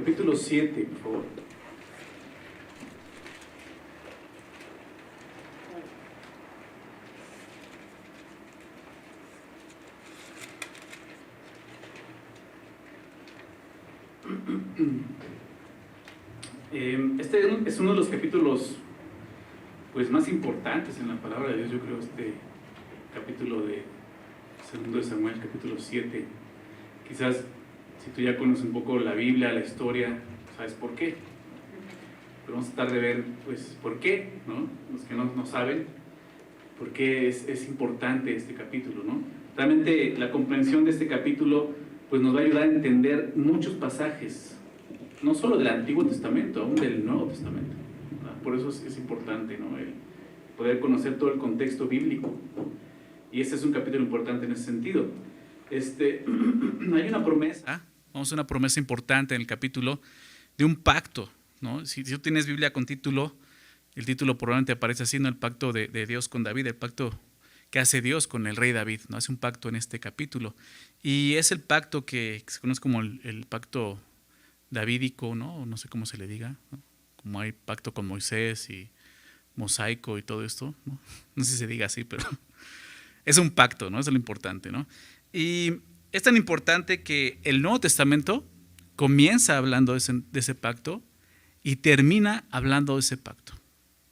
capítulo 7, por favor. Este es uno de los capítulos pues más importantes en la palabra de Dios, yo creo, este capítulo de 2 de Samuel, capítulo 7. Quizás si tú ya conoces un poco la Biblia, la historia, sabes por qué. Pero vamos a tratar de ver, pues, por qué, ¿no? Los que no saben, por qué es importante este capítulo, ¿no? Realmente la comprensión de este capítulo pues nos va a ayudar a entender muchos pasajes, no solo del Antiguo Testamento, aún del Nuevo Testamento, ¿verdad? Por eso es importante, ¿no? El poder conocer todo el contexto bíblico. Y este es un capítulo importante en ese sentido. Hay una promesa. Vamos a una promesa importante en el capítulo de un pacto, ¿no? Si tú tienes Biblia con título, el título probablemente aparece así, ¿no? El pacto de Dios con David, el pacto que hace Dios con el rey David, ¿no? Hace un pacto en este capítulo. Y es el pacto que se conoce como el pacto davídico, ¿no? No sé cómo se le diga, ¿no? Como hay pacto con Moisés y mosaico y todo esto, ¿no? No sé si se diga así, pero es un pacto, ¿no? Eso es lo importante, ¿no? Y es tan importante que el Nuevo Testamento comienza hablando de ese pacto y termina hablando de ese pacto.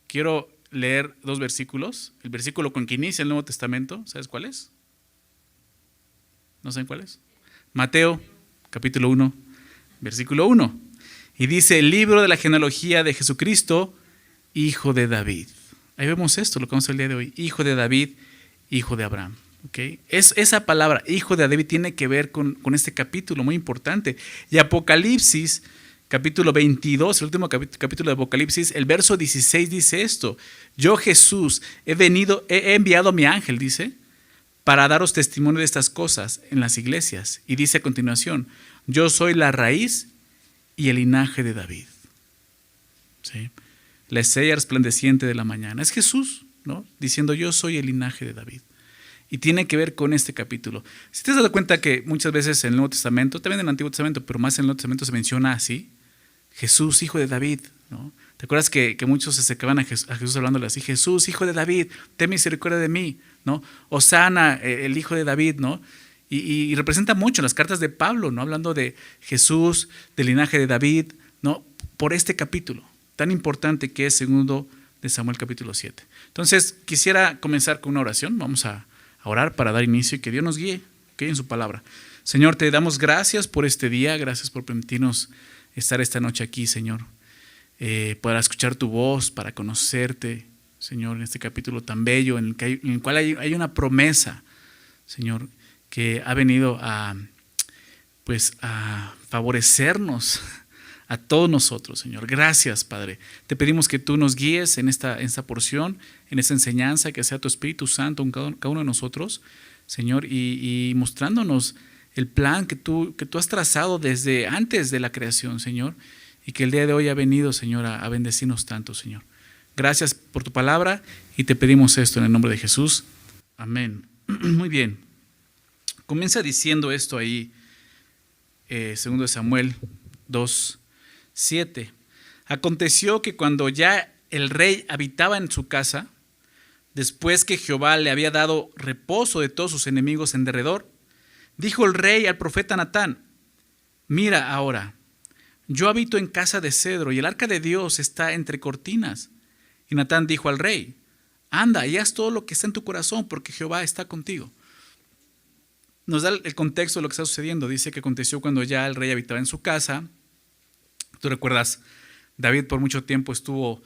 Quiero leer dos versículos. El versículo con que inicia el Nuevo Testamento, ¿sabes cuál es? ¿No saben cuál es? Mateo, capítulo 1, versículo 1. Y dice: el libro de la genealogía de Jesucristo, hijo de David. Ahí vemos esto, lo que vamos a ver el día de hoy. Hijo de David, hijo de Abraham. ¿Okay? Esa palabra, hijo de David, tiene que ver con este capítulo, muy importante. Y Apocalipsis, capítulo 22, el último capítulo de Apocalipsis, el verso 16 dice esto: yo, Jesús, he enviado a mi ángel, dice, para daros testimonio de estas cosas en las iglesias. Y dice a continuación: yo soy la raíz y el linaje de David. ¿Sí? La estrella resplandeciente de la mañana. Es Jesús, ¿no? Diciendo: yo soy el linaje de David. Y tiene que ver con este capítulo. Si te has dado cuenta que muchas veces en el Nuevo Testamento, también en el Antiguo Testamento, pero más en el Nuevo Testamento se menciona así: Jesús, hijo de David, ¿no? ¿Te acuerdas que muchos se acercaban a Jesús hablándole así: Jesús, hijo de David, ten misericordia de mí, ¿no? Hosana, el hijo de David, ¿no? Y representa mucho las cartas de Pablo, ¿no? Hablando de Jesús, del linaje de David, ¿no? Por este capítulo tan importante que es 2 de Samuel capítulo 7. Entonces quisiera comenzar con una oración. Vamos a orar para dar inicio y que Dios nos guíe, que en su palabra. Señor, te damos gracias por este día, gracias por permitirnos estar esta noche aquí, Señor, para escuchar tu voz, para conocerte, Señor, en este capítulo tan bello en el cual hay una promesa, Señor, que ha venido a favorecernos a todos nosotros, Señor. Gracias, Padre. Te pedimos que tú nos guíes en esta porción, en esta enseñanza, que sea tu Espíritu Santo en cada uno de nosotros, Señor, y mostrándonos el plan que tú has trazado desde antes de la creación, Señor, y que el día de hoy ha venido, Señor, a bendecirnos tanto, Señor. Gracias por tu palabra y te pedimos esto en el nombre de Jesús. Amén. Muy bien. Comienza diciendo esto ahí, 2 de Samuel 2:7. Aconteció que cuando ya el rey habitaba en su casa, después que Jehová le había dado reposo de todos sus enemigos en derredor, dijo el rey al profeta Natán: mira ahora, yo habito en casa de cedro y el arca de Dios está entre cortinas. Y Natán dijo al rey: anda y haz todo lo que está en tu corazón, porque Jehová está contigo. Nos da el contexto de lo que está sucediendo. Dice que aconteció cuando ya el rey habitaba en su casa. Tú recuerdas, David por mucho tiempo estuvo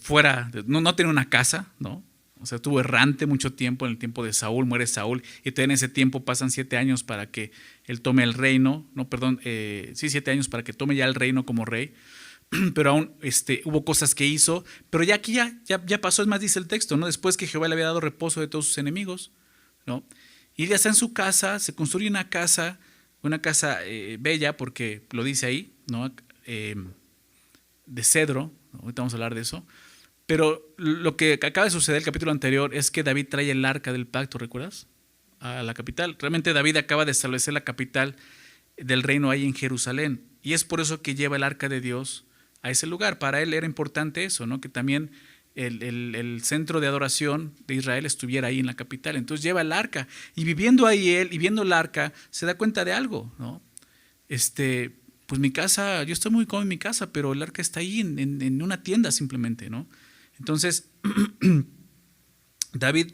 fuera, no tenía una casa, ¿no? O sea, estuvo errante mucho tiempo. En el tiempo de Saúl, muere Saúl, y todavía en ese tiempo pasan 7 años para que él tome el reino, 7 años para que tome ya el reino como rey, pero aún hubo cosas que hizo, pero ya aquí ya pasó. Es más, dice el texto, ¿no? Después que Jehová le había dado reposo de todos sus enemigos, ¿no? Y ya está en su casa, se construye una casa bella, porque lo dice ahí, ¿no? De cedro, ¿no? Ahorita vamos a hablar de eso. Pero lo que acaba de suceder en el capítulo anterior es que David trae el arca del pacto, ¿recuerdas? A la capital. Realmente David acaba de establecer la capital del reino ahí en Jerusalén. Y es por eso que lleva el arca de Dios a ese lugar. Para él era importante eso, ¿no? Que también el centro de adoración de Israel estuviera ahí en la capital. Entonces lleva el arca. Y viviendo ahí él, y viendo el arca, se da cuenta de algo, ¿no? Pues mi casa, yo estoy muy cómodo en mi casa, pero el arca está ahí en una tienda simplemente, ¿no? Entonces, David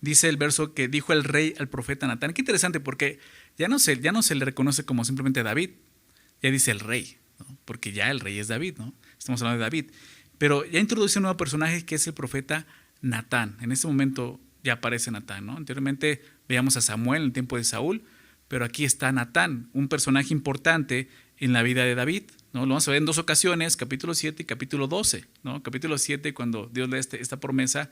dice el verso que dijo el rey al profeta Natán. Qué interesante, porque ya no se le reconoce como simplemente David, ya dice el rey, ¿no? Porque ya el rey es David, ¿no? Estamos hablando de David. Pero ya introduce un nuevo personaje que es el profeta Natán. En este momento ya aparece Natán, ¿no? Anteriormente veíamos a Samuel en el tiempo de Saúl, pero aquí está Natán, un personaje importante en la vida de David, ¿no? Lo vamos a ver en dos ocasiones, capítulo 7 y capítulo 12, ¿no? Capítulo 7 cuando Dios le da esta promesa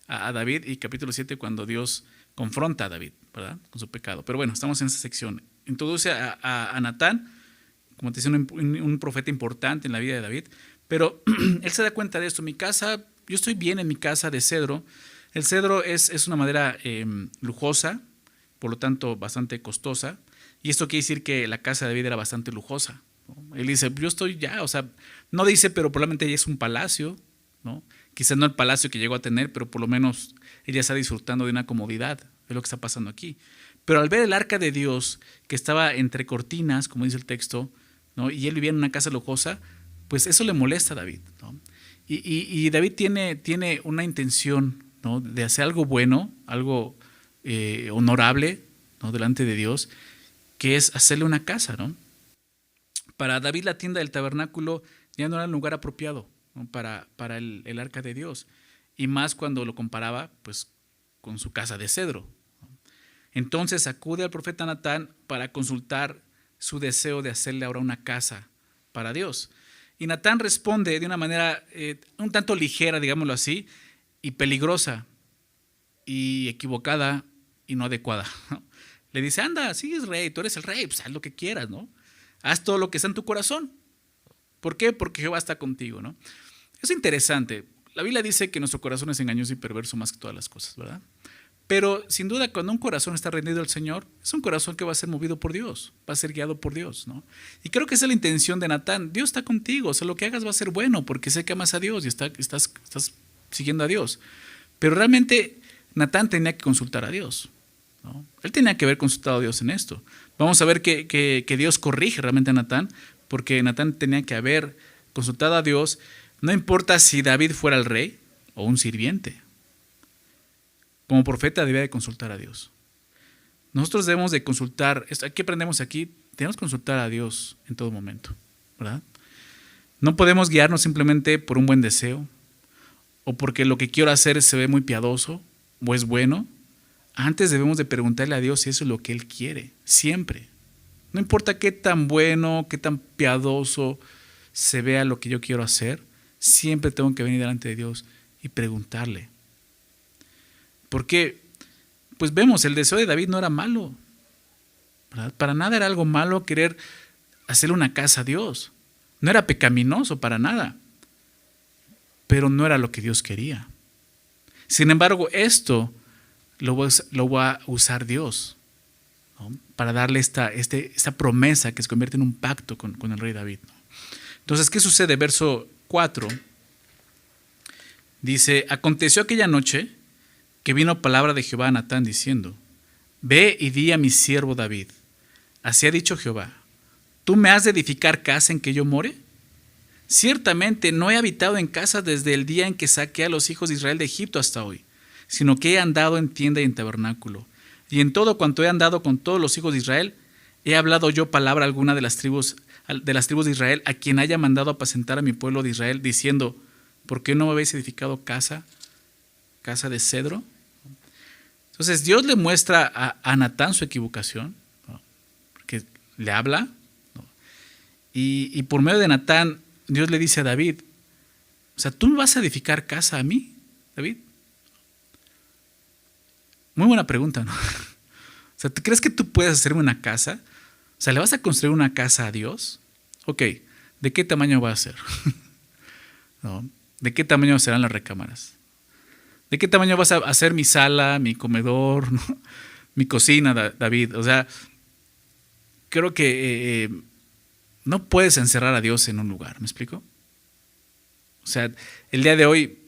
a David, y capítulo 7 cuando Dios confronta a David, ¿verdad? Con su pecado. Pero bueno, estamos en esa sección. Introduce a Natán, como te decía, un profeta importante en la vida de David, pero él se da cuenta de esto. Mi casa, yo estoy bien en mi casa de cedro. El cedro es una madera lujosa, por lo tanto bastante costosa, y esto quiere decir que la casa de David era bastante lujosa, ¿no? Él dice, yo estoy ya, o sea, no dice, pero probablemente ya es un palacio, ¿no? Quizás no el palacio que llegó a tener, pero por lo menos ella está disfrutando de una comodidad, es lo que está pasando aquí. Pero al ver el arca de Dios, que estaba entre cortinas, como dice el texto, ¿no? Y él vivía en una casa lujosa, pues eso le molesta a David, ¿no? Y David tiene una intención, ¿no? De hacer algo bueno, algo honorable, ¿no? Delante de Dios, que es hacerle una casa, ¿no? Para David la tienda del tabernáculo ya no era el lugar apropiado, ¿no? para el arca de Dios, y más cuando lo comparaba pues con su casa de cedro. Entonces acude al profeta Natán para consultar su deseo de hacerle ahora una casa para Dios. Y Natán responde de una manera un tanto ligera, digámoslo así, y peligrosa, y equivocada, y no adecuada, ¿no? Le dice, anda, sigues rey, tú eres el rey, pues haz lo que quieras, ¿no? Haz todo lo que está en tu corazón. ¿Por qué? Porque Jehová está contigo, ¿no? Es interesante. La Biblia dice que nuestro corazón es engañoso y perverso más que todas las cosas, ¿verdad? Pero sin duda, cuando un corazón está rendido al Señor, es un corazón que va a ser movido por Dios, va a ser guiado por Dios, ¿no? Y creo que esa es la intención de Natán. Dios está contigo, o sea, lo que hagas va a ser bueno, porque sé que amas a Dios y estás siguiendo a Dios. Pero realmente Natán tenía que consultar a Dios, ¿no? Él tenía que haber consultado a Dios en esto. Vamos a ver que Dios corrige realmente a Natán, porque Natán tenía que haber consultado a Dios, no importa si David fuera el rey o un sirviente. Como profeta debía de consultar a Dios. Nosotros debemos de consultar, ¿qué aprendemos aquí? Tenemos que consultar a Dios en todo momento, ¿verdad? No podemos guiarnos simplemente por un buen deseo, o porque lo que quiero hacer se ve muy piadoso o es bueno. Antes debemos de preguntarle a Dios si eso es lo que Él quiere, siempre. No importa qué tan bueno, qué tan piadoso se vea lo que yo quiero hacer, siempre tengo que venir delante de Dios y preguntarle. Porque, pues vemos, el deseo de David no era malo, ¿verdad? Para nada era algo malo querer hacerle una casa a Dios. No era pecaminoso para nada, pero no era lo que Dios quería. Sin embargo, esto lo va a usar Dios, ¿no? Para darle esta promesa que se convierte en un pacto con el rey David, ¿no? Entonces, ¿qué sucede? Verso 4 dice, aconteció aquella noche que vino palabra de Jehová a Natán diciendo, ve y di a mi siervo David, así ha dicho Jehová, ¿tú me has de edificar casa en que yo more? Ciertamente no he habitado en casa desde el día en que saqué a los hijos de Israel de Egipto hasta hoy, sino que he andado en tienda y en tabernáculo, y en todo cuanto he andado con todos los hijos de Israel, he hablado yo palabra alguna de las tribus de Israel, a quien haya mandado apacentar a mi pueblo de Israel, diciendo, ¿por qué no me habéis edificado casa de cedro? Entonces Dios le muestra a Natán su equivocación, ¿no? Porque le habla, ¿no? Y por medio de Natán, Dios le dice a David, o sea, ¿tú me vas a edificar casa a mí, David? Muy buena pregunta, ¿no? O sea, ¿tú crees que tú puedes hacerme una casa? O sea, ¿le vas a construir una casa a Dios? Ok, ¿de qué tamaño va a ser? ¿No? ¿De qué tamaño serán las recámaras? ¿De qué tamaño vas a hacer mi sala, mi comedor, ¿no? Mi cocina, David? O sea, creo que no puedes encerrar a Dios en un lugar, ¿me explico? O sea, el día de hoy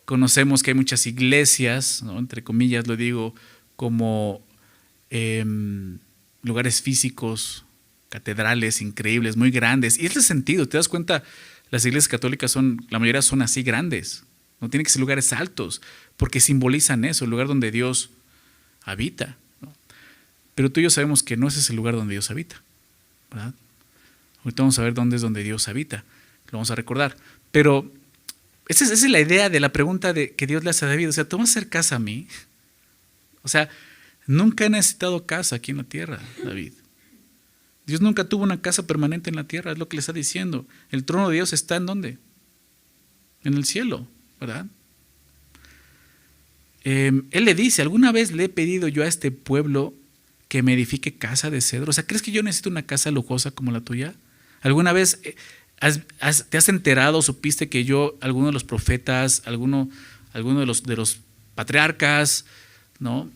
conocemos que hay muchas iglesias, ¿no?, entre comillas lo digo, como lugares físicos, catedrales increíbles, muy grandes. Y es el sentido, te das cuenta, las iglesias católicas la mayoría son así grandes. No tienen que ser lugares altos, porque simbolizan eso, el lugar donde Dios habita, ¿no? Pero tú y yo sabemos que no ese es el lugar donde Dios habita, ¿verdad? Ahorita vamos a ver dónde es donde Dios habita, lo vamos a recordar. Pero esa es la idea de la pregunta que Dios le hace a David. O sea, ¿tú vas a hacer casa a mí? O sea, nunca he necesitado casa aquí en la tierra, David. Dios nunca tuvo una casa permanente en la tierra, es lo que le está diciendo. El trono de Dios está ¿en dónde? En el cielo, ¿verdad? Él le dice, ¿alguna vez le he pedido yo a este pueblo que me edifique casa de cedro? O sea, ¿crees que yo necesito una casa lujosa como la tuya? ¿Alguna vez te has enterado, supiste que yo, alguno de los profetas, alguno de los patriarcas, ¿no?,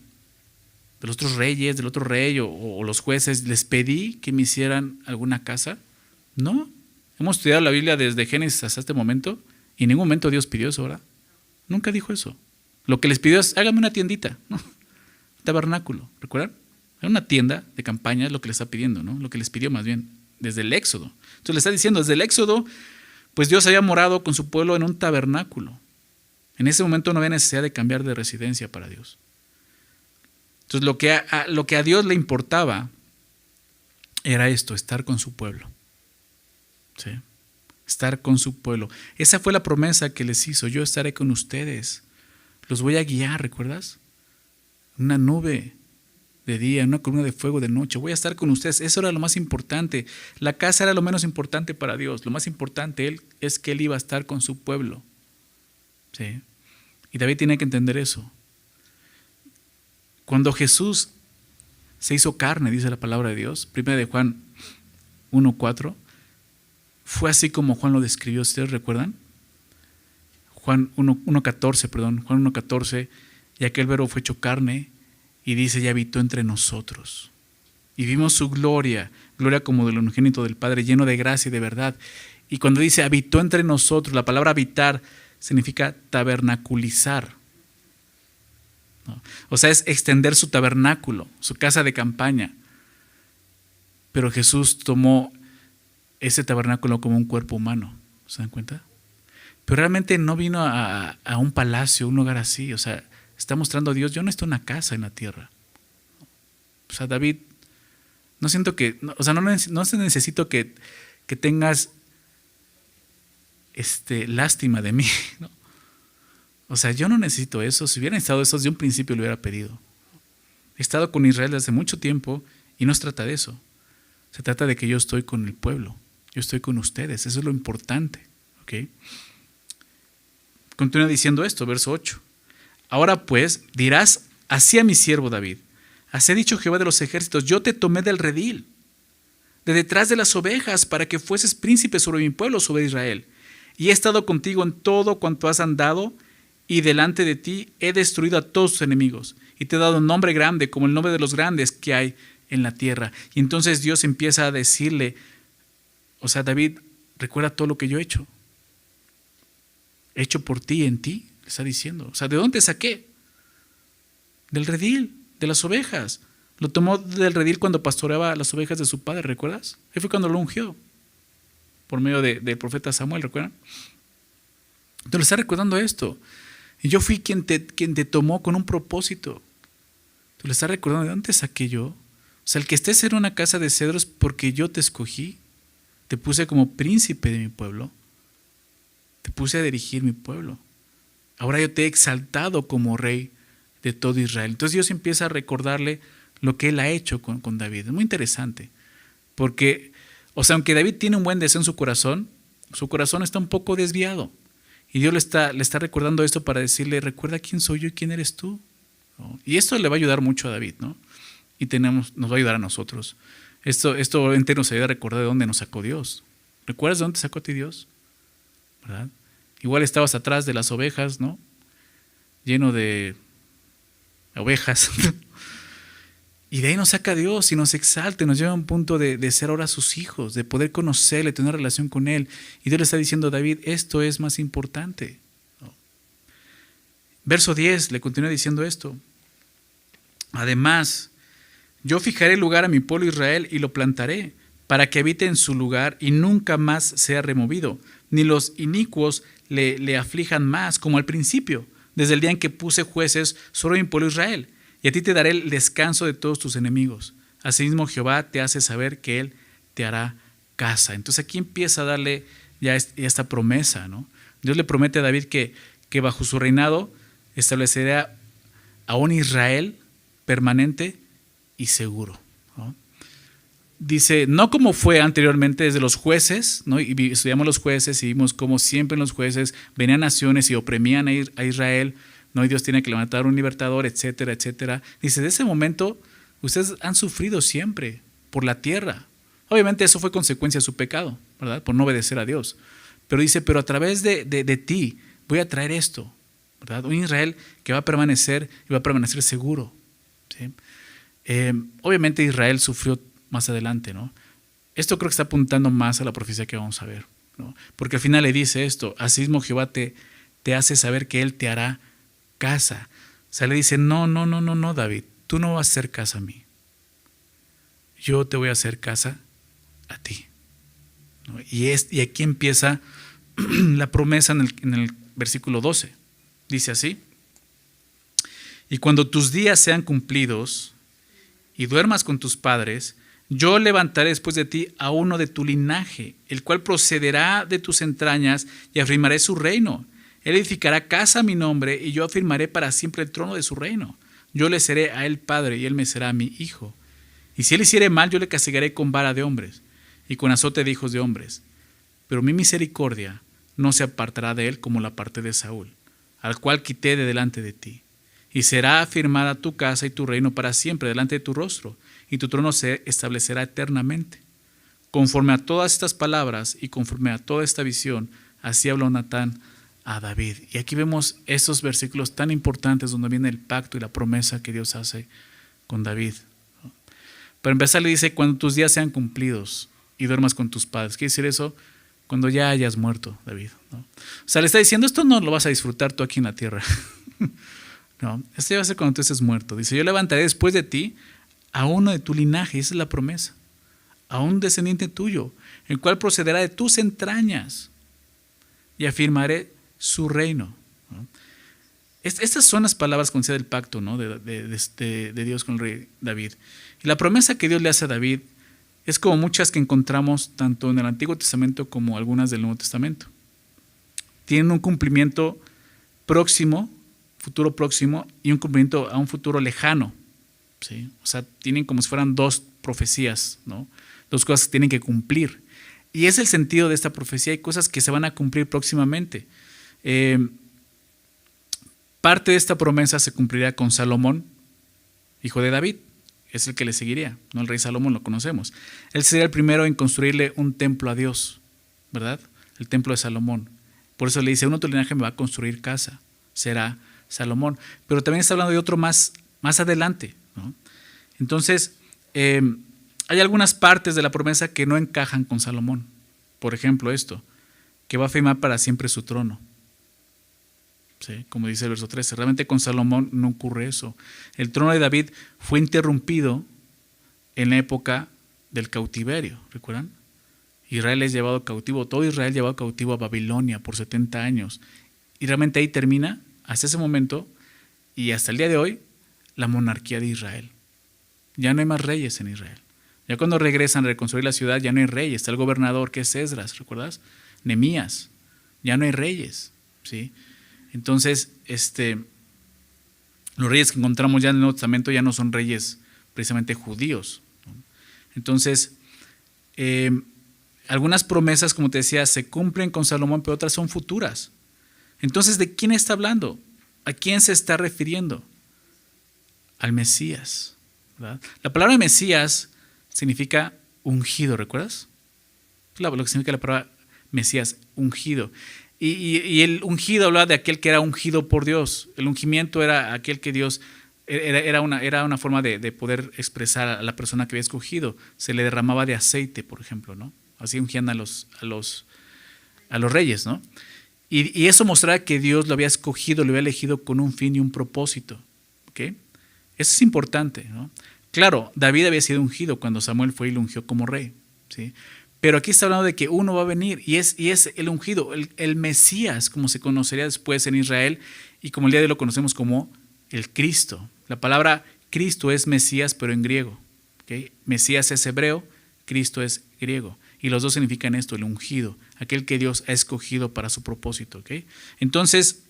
de los otros reyes, del otro rey o los jueces, les pedí que me hicieran alguna casa? No. Hemos estudiado la Biblia desde Génesis hasta este momento y en ningún momento Dios pidió eso, ¿verdad? Nunca dijo eso. Lo que les pidió es, hágame una tiendita, ¿no? Tabernáculo, ¿recuerdan? Era una tienda de campaña, es lo que les está pidiendo, ¿no? Lo que les pidió más bien, desde el Éxodo. Entonces le está diciendo, desde el Éxodo, pues Dios había morado con su pueblo en un tabernáculo. En ese momento no había necesidad de cambiar de residencia para Dios. Entonces lo que a Dios le importaba era esto, estar con su pueblo. ¿Sí? Estar con su pueblo. Esa fue la promesa que les hizo. Yo estaré con ustedes. Los voy a guiar, ¿recuerdas? Una nube de día, una columna de fuego de noche. Voy a estar con ustedes. Eso era lo más importante. La casa era lo menos importante para Dios. Lo más importante es que Él iba a estar con su pueblo. ¿Sí? Y David tiene que entender eso. Cuando Jesús se hizo carne, dice la palabra de Dios, 1 de Juan 1:4, fue así como Juan lo describió. ¿Ustedes recuerdan? Juan 1:14, y aquel verbo fue hecho carne y dice, y habitó entre nosotros. Y vimos su gloria como del unigénito del Padre, lleno de gracia y de verdad. Y cuando dice habitó entre nosotros, la palabra habitar significa tabernaculizar, ¿no? O sea, es extender su tabernáculo, su casa de campaña. Pero Jesús tomó ese tabernáculo como un cuerpo humano, ¿se dan cuenta? Pero realmente no vino a un palacio, un lugar así. O sea, está mostrando a Dios, yo no estoy en una casa en la tierra. O sea, David, no siento que, o sea, no necesito que tengas lástima de mí, ¿no? O sea, yo no necesito eso. Si hubiera necesitado eso, desde un principio lo hubiera pedido. He estado con Israel desde mucho tiempo y no se trata de eso. Se trata de que yo estoy con el pueblo. Yo estoy con ustedes. Eso es lo importante. ¿Okay? Continúa diciendo esto, verso 8. Ahora pues dirás así a mi siervo David. Así ha dicho Jehová de los ejércitos, yo te tomé del redil, de detrás de las ovejas, para que fueses príncipe sobre mi pueblo, sobre Israel. Y he estado contigo en todo cuanto has andado, y delante de ti he destruido a todos tus enemigos, y te he dado un nombre grande, como el nombre de los grandes que hay en la tierra. Y entonces Dios empieza a decirle, o sea, David, recuerda todo lo que yo he hecho. He hecho por ti, en ti, le está diciendo. O sea, ¿de dónde saqué? Del redil, de las ovejas. Lo tomó del redil cuando pastoreaba las ovejas de su padre, ¿recuerdas? Ahí fue cuando lo ungió, por medio del profeta Samuel, ¿recuerdan? Entonces le está recordando esto. Y yo fui quien te tomó con un propósito. Tú le estás recordando, ¿de dónde saqué yo? O sea, el que estés en una casa de cedros porque yo te escogí. Te puse como príncipe de mi pueblo. Te puse a dirigir mi pueblo. Ahora yo te he exaltado como rey de todo Israel. Entonces Dios empieza a recordarle lo que él ha hecho con David. Es muy interesante. Porque, o sea, aunque David tiene un buen deseo en su corazón está un poco desviado. Y Dios le está recordando esto para decirle, recuerda quién soy yo y quién eres tú, ¿no? Y esto le va a ayudar mucho a David, ¿no? Y nos va a ayudar a nosotros. Esto obviamente nos ayuda a recordar de dónde nos sacó Dios. ¿Recuerdas de dónde sacó a ti Dios? ¿Verdad? Igual estabas atrás de las ovejas, ¿no? Lleno de ovejas. Y de ahí nos saca Dios y nos exalta y nos lleva a un punto de ser ahora sus hijos, de poder conocerle, tener una relación con Él. Y Dios le está diciendo a David, esto es más importante. Verso 10 le continúa diciendo esto. Además, yo fijaré lugar a mi pueblo Israel y lo plantaré, para que habite en su lugar y nunca más sea removido, ni los inicuos le aflijan más, como al principio, desde el día en que puse jueces sobre mi pueblo Israel. Y a ti te daré el descanso de todos tus enemigos. Asimismo Jehová te hace saber que Él te hará casa. Entonces aquí empieza a darle ya esta promesa, ¿no? Dios le promete a David que bajo su reinado establecerá a un Israel permanente y seguro, ¿no? Dice, no como fue anteriormente desde los jueces, ¿no? Y estudiamos los jueces y vimos cómo siempre en los jueces venían naciones y oprimían a Israel, ¿no? Y Dios tiene que levantar un libertador, etcétera, etcétera. Dice, de ese momento ustedes han sufrido siempre por la tierra. Obviamente eso fue consecuencia de su pecado, ¿verdad? Por no obedecer a Dios. Pero dice, pero a través de ti voy a traer esto, ¿verdad? Un Israel que va a permanecer y va a permanecer seguro, ¿sí? Obviamente Israel sufrió más adelante, ¿no? Esto creo que está apuntando más a la profecía que vamos a ver, ¿no? Porque al final le dice esto, asimismo Jehová te hace saber que Él te hará casa. O sea, le dice, no, David, tú no vas a hacer casa a mí. Yo te voy a hacer casa a ti, ¿no? Y aquí empieza la promesa en el versículo 12. Dice así, y cuando tus días sean cumplidos y duermas con tus padres, yo levantaré después de ti a uno de tu linaje, el cual procederá de tus entrañas y afirmaré su reino. Él edificará casa a mi nombre y yo afirmaré para siempre el trono de su reino. Yo le seré a él padre y él me será mi hijo. Y si él hiciere mal, yo le castigaré con vara de hombres y con azote de hijos de hombres. Pero mi misericordia no se apartará de él como la parte de Saúl, al cual quité de delante de ti. Y será afirmada tu casa y tu reino para siempre delante de tu rostro, y tu trono se establecerá eternamente. Conforme a todas estas palabras y conforme a toda esta visión, así habló Natán a David. Y aquí vemos estos versículos tan importantes donde viene el pacto y la promesa que Dios hace con David. Para empezar le dice, cuando tus días sean cumplidos y duermas con tus padres. ¿Quiere decir eso? Cuando ya hayas muerto, David, ¿no? O sea, le está diciendo, esto no lo vas a disfrutar tú aquí en la tierra. No, esto ya va a ser cuando tú estés muerto. Dice, yo levantaré después de ti a uno de tu linaje, esa es la promesa, a un descendiente tuyo, el cual procederá de tus entrañas y afirmaré su reino, ¿no? Estas son las palabras con del pacto, ¿no? de Dios con el rey David. Y la promesa que Dios le hace a David es como muchas que encontramos tanto en el Antiguo Testamento como algunas del Nuevo Testamento. Tienen un cumplimiento próximo, futuro próximo, y un cumplimiento a un futuro lejano, ¿sí? O sea, tienen como si fueran dos profecías, ¿no? Dos cosas que tienen que cumplir. Y es el sentido de esta profecía. Hay cosas que se van a cumplir próximamente. Parte de esta promesa se cumplirá con Salomón, hijo de David. Es el que le seguiría, ¿no? El rey Salomón lo conocemos. Él sería el primero en construirle un templo a Dios, ¿verdad? El templo de Salomón. Por eso le dice, uno de tu linaje me va a construir casa. Será Salomón. Pero también está hablando de otro más adelante, ¿no? Entonces, hay algunas partes de la promesa que no encajan con Salomón. Por ejemplo, esto, que va a afirmar para siempre su trono. ¿Sí? Como dice el verso 13, realmente con Salomón no ocurre eso. El trono de David fue interrumpido en la época del cautiverio, ¿recuerdan? Israel es llevado cautivo, todo Israel llevado cautivo a Babilonia por 70 años. Y realmente ahí termina, hasta ese momento, y hasta el día de hoy, la monarquía de Israel. Ya no hay más reyes en Israel. Ya cuando regresan a reconstruir la ciudad, ya no hay reyes. Está el gobernador que es Esdras, ¿recuerdas? Nehemías. Ya no hay reyes, ¿sí? Entonces, los reyes que encontramos ya en el Nuevo Testamento ya no son reyes precisamente judíos, ¿no? Entonces, algunas promesas, como te decía, se cumplen con Salomón, pero otras son futuras. Entonces, ¿de quién está hablando? ¿A quién se está refiriendo? Al Mesías, ¿verdad? La palabra Mesías significa ungido, ¿recuerdas? Lo que significa la palabra Mesías, ungido. Y el ungido hablaba de aquel que era ungido por Dios. El ungimiento era aquel que Dios Era una forma de poder expresar a la persona que había escogido. Se le derramaba de aceite, por ejemplo, ¿no? Así ungían a los reyes, ¿no? Y eso mostraba que Dios lo había escogido, lo había elegido con un fin y un propósito. ¿Okay? Eso es importante, ¿no? Claro, David había sido ungido cuando Samuel fue y lo ungió como rey, ¿sí? Pero aquí está hablando de que uno va a venir y es el ungido, el Mesías, como se conocería después en Israel y como el día de hoy lo conocemos como el Cristo. La palabra Cristo es Mesías, pero en griego. ¿Okay? Mesías es hebreo, Cristo es griego. Y los dos significan esto, el ungido, aquel que Dios ha escogido para su propósito. ¿Okay? Entonces,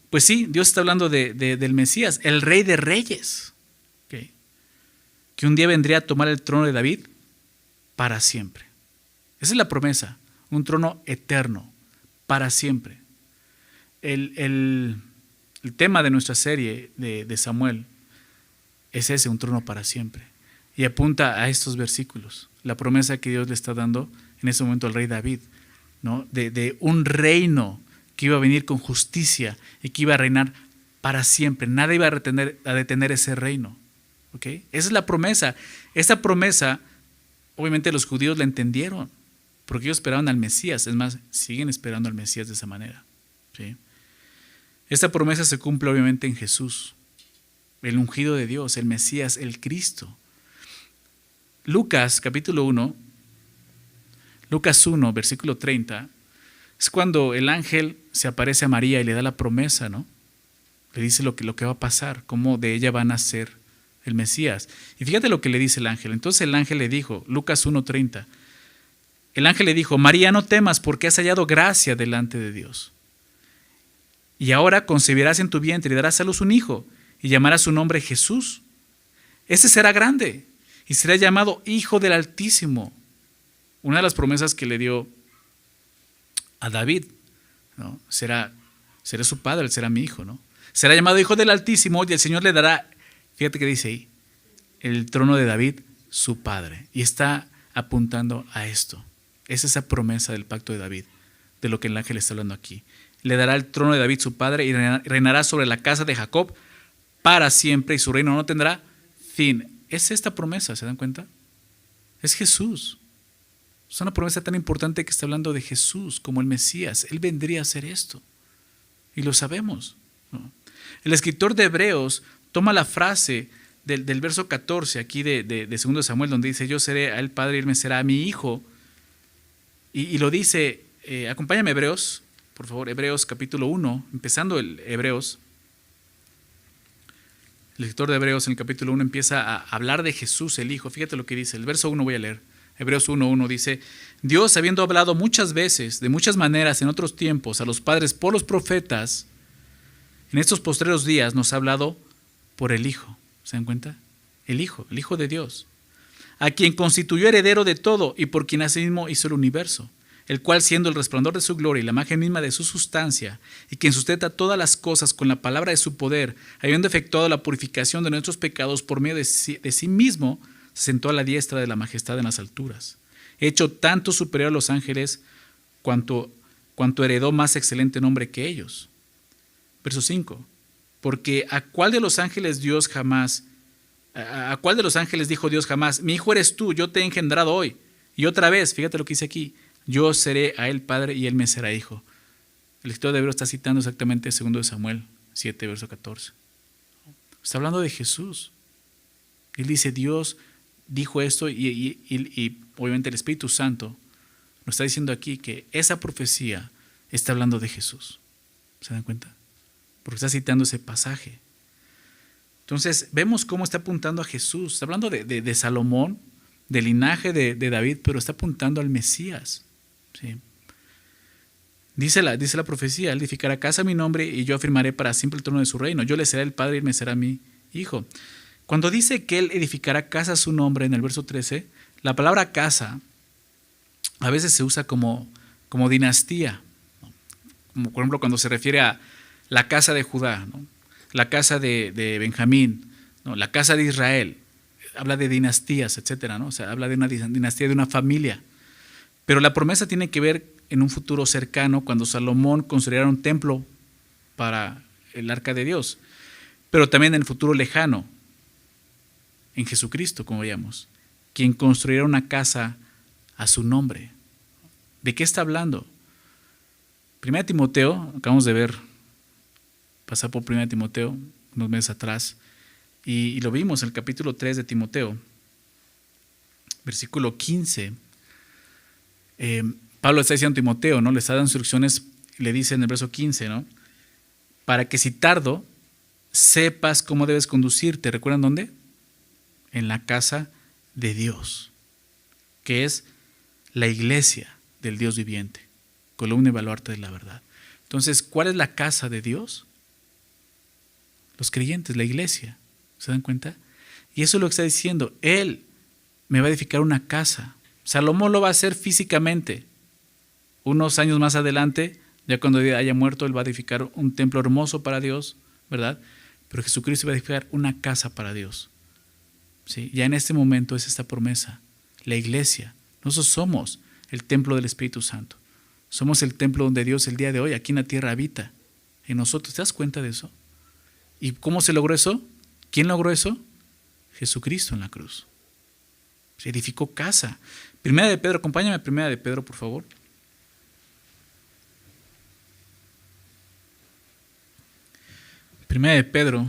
pues sí, Dios está hablando del Mesías, el Rey de Reyes, ¿okay? Que un día vendría a tomar el trono de David para siempre. Esa es la promesa, un trono eterno, para siempre. El tema de nuestra serie de Samuel es ese, un trono para siempre. Y apunta a estos versículos, la promesa que Dios le está dando en ese momento al rey David, ¿no? De un reino que iba a venir con justicia y que iba a reinar para siempre. Nada iba a detener ese reino. ¿Okay? Esa es la promesa. Esa promesa, obviamente los judíos la entendieron, porque ellos esperaban al Mesías. Es más, siguen esperando al Mesías de esa manera. ¿Sí? Esta promesa se cumple obviamente en Jesús, el ungido de Dios, el Mesías, el Cristo. Lucas capítulo 1, Lucas 1, versículo 30, es cuando el ángel se aparece a María y le da la promesa, ¿no? Le dice lo que va a pasar, cómo de ella va a nacer el Mesías. Y fíjate lo que le dice el ángel. Entonces el ángel le dijo, Lucas 1:30, el ángel le dijo, María, no temas porque has hallado gracia delante de Dios. Y ahora concebirás en tu vientre y darás a luz un hijo y llamarás su nombre Jesús. Ese será grande y será llamado Hijo del Altísimo. Una de las promesas que le dio a David, ¿no? Será su padre, él será mi hijo, ¿no? Será llamado Hijo del Altísimo y el Señor le dará, fíjate que dice ahí, el trono de David, su padre. Y está apuntando a esto. Es esa promesa del pacto de David, de lo que el ángel está hablando aquí. Le dará el trono de David, su padre, y reinará sobre la casa de Jacob para siempre, y su reino no tendrá fin. Es esta promesa, ¿se dan cuenta? Es Jesús. Es una promesa tan importante que está hablando de Jesús como el Mesías. Él vendría a hacer esto. Y lo sabemos, ¿no? El escritor de Hebreos toma la frase del verso 14 aquí de 2 Samuel, donde dice, yo seré a él padre y él me será a mi hijo. Y lo dice, acompáñame Hebreos, por favor, Hebreos capítulo 1, empezando el Hebreos. El escritor de Hebreos en el capítulo 1 empieza a hablar de Jesús, el Hijo. Fíjate lo que dice, el verso 1 voy a leer. Hebreos 1:1 dice, Dios, habiendo hablado muchas veces, de muchas maneras en otros tiempos, a los padres por los profetas, en estos postreros días nos ha hablado por el Hijo. ¿Se dan cuenta? El Hijo de Dios, a quien constituyó heredero de todo y por quien asimismo hizo el universo, el cual siendo el resplandor de su gloria y la imagen misma de su sustancia, y quien sustenta todas las cosas con la palabra de su poder, habiendo efectuado la purificación de nuestros pecados por medio de sí mismo, se sentó a la diestra de la majestad en las alturas, hecho tanto superior a los ángeles cuanto heredó más excelente nombre que ellos. Verso 5, porque ¿a cuál de los ángeles dijo Dios jamás, mi hijo eres tú, yo te he engendrado hoy? Y otra vez, fíjate lo que dice aquí, yo seré a él padre y él me será hijo. El escritor de Hebreos está citando exactamente 2 Samuel 7, verso 14. Está hablando de Jesús. Él dice, Dios dijo esto y obviamente el Espíritu Santo nos está diciendo aquí que esa profecía está hablando de Jesús. ¿Se dan cuenta? Porque está citando ese pasaje. Entonces vemos cómo está apuntando a Jesús. Está hablando de Salomón, del linaje de David, pero está apuntando al Mesías. ¿Sí? Dice la profecía, él edificará casa a mi nombre y yo afirmaré para siempre el trono de su reino. Yo le seré el padre y él me será mi hijo. Cuando dice que él edificará casa a su nombre en el verso 13, la palabra casa a veces se usa como dinastía, ¿no? Como por ejemplo cuando se refiere a la casa de Judá, ¿no? La casa de Benjamín, ¿no? La casa de Israel, habla de dinastías, etcétera, ¿no? O sea, habla de una dinastía, de una familia. Pero la promesa tiene que ver en un futuro cercano, cuando Salomón construyera un templo para el arca de Dios. pero también en el futuro lejano, en Jesucristo, como veíamos, quien construirá una casa a su nombre. ¿De qué está hablando? 1 Timoteo, acabamos de ver, pasar por 1 Timoteo unos meses atrás, y lo vimos en el capítulo 3 de Timoteo, versículo 15. Pablo está diciendo a Timoteo, ¿no? Le está dando instrucciones, le dice en el verso 15, ¿no? Para que si tardo, sepas cómo debes conducirte. ¿Recuerdan dónde? En la casa de Dios, que es la iglesia del Dios viviente, columna y baluarte de la verdad. Entonces, ¿cuál es la casa de Dios? Los creyentes, la iglesia. ¿Se dan cuenta? Y eso es lo que está diciendo. Él me va a edificar una casa. Salomón lo va a hacer físicamente. Unos años más adelante, ya cuando haya muerto, él va a edificar un templo hermoso para Dios, ¿verdad? Pero Jesucristo va a edificar una casa para Dios. ¿Sí? Ya en este momento es esta promesa. La iglesia. Nosotros somos el templo del Espíritu Santo. Somos el templo donde Dios el día de hoy, aquí en la tierra, habita. En nosotros. ¿Te das cuenta de eso? ¿Y cómo se logró eso? ¿Quién logró eso? Jesucristo en la cruz. Se edificó casa. Primera de Pedro, acompáñame a Primera de Pedro, por favor. Primera de Pedro,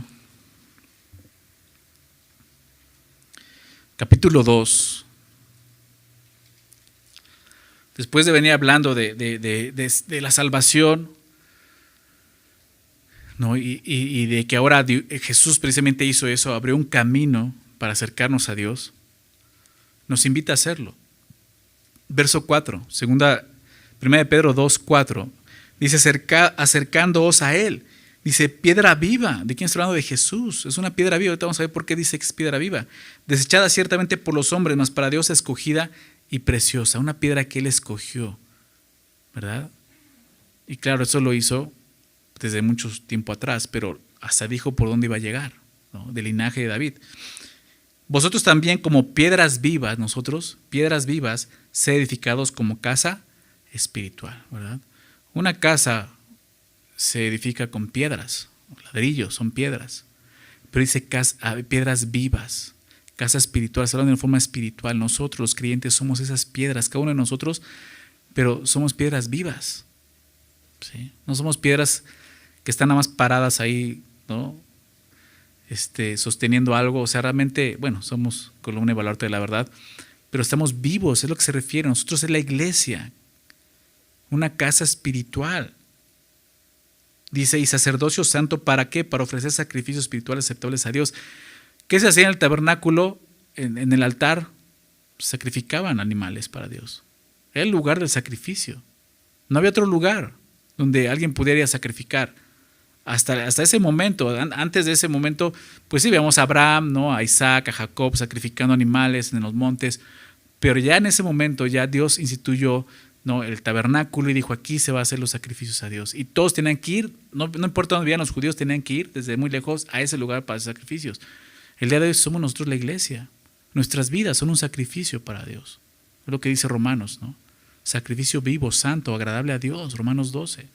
capítulo 2. Después de venir hablando de la salvación, ¿no? Y de que ahora Jesús precisamente hizo eso, abrió un camino para acercarnos a Dios, nos invita a hacerlo. Verso 4, Primera de Pedro 2, 4, dice, acercándoos a Él. Dice, piedra viva. ¿De quién está hablando? De Jesús. Es una piedra viva. Ahorita vamos a ver por qué dice que es piedra viva. Desechada ciertamente por los hombres, mas para Dios escogida y preciosa. Una piedra que Él escogió, ¿verdad? Y claro, eso lo hizo desde mucho tiempo atrás, pero hasta dijo por dónde iba a llegar, ¿no? Del linaje de David. Vosotros también como piedras vivas, nosotros, piedras vivas, sed edificados como casa espiritual, ¿verdad? Una casa se edifica con piedras, ladrillos, son piedras. Pero dice piedras vivas, casa espiritual, se habla de forma espiritual. Nosotros, los creyentes, somos esas piedras, cada uno de nosotros, pero somos piedras vivas. ¿Sí? No somos piedras que están nada más paradas ahí, ¿no? Sosteniendo algo. O sea, realmente, bueno, somos columna y baluarte de la verdad, pero estamos vivos, es lo que se refiere. Nosotros es la iglesia, una casa espiritual. Dice, y sacerdocio santo, ¿para qué? Para ofrecer sacrificios espirituales aceptables a Dios. ¿Qué se hacía en el tabernáculo? En el altar sacrificaban animales para Dios. Era el lugar del sacrificio. No había otro lugar donde alguien pudiera ir a sacrificar. Hasta ese momento, antes de ese momento, pues sí, veíamos a Abraham, ¿no? A Isaac, a Jacob sacrificando animales en los montes. Pero ya en ese momento, ya Dios instituyó, ¿no? El tabernáculo y dijo, aquí se va a hacer los sacrificios a Dios. Y todos tenían que ir, no importa dónde vivían los judíos, tenían que ir desde muy lejos a ese lugar para hacer sacrificios. El día de hoy somos nosotros la iglesia. Nuestras vidas son un sacrificio para Dios. Es lo que dice Romanos, ¿no? Sacrificio vivo, santo, agradable a Dios, Romanos 12.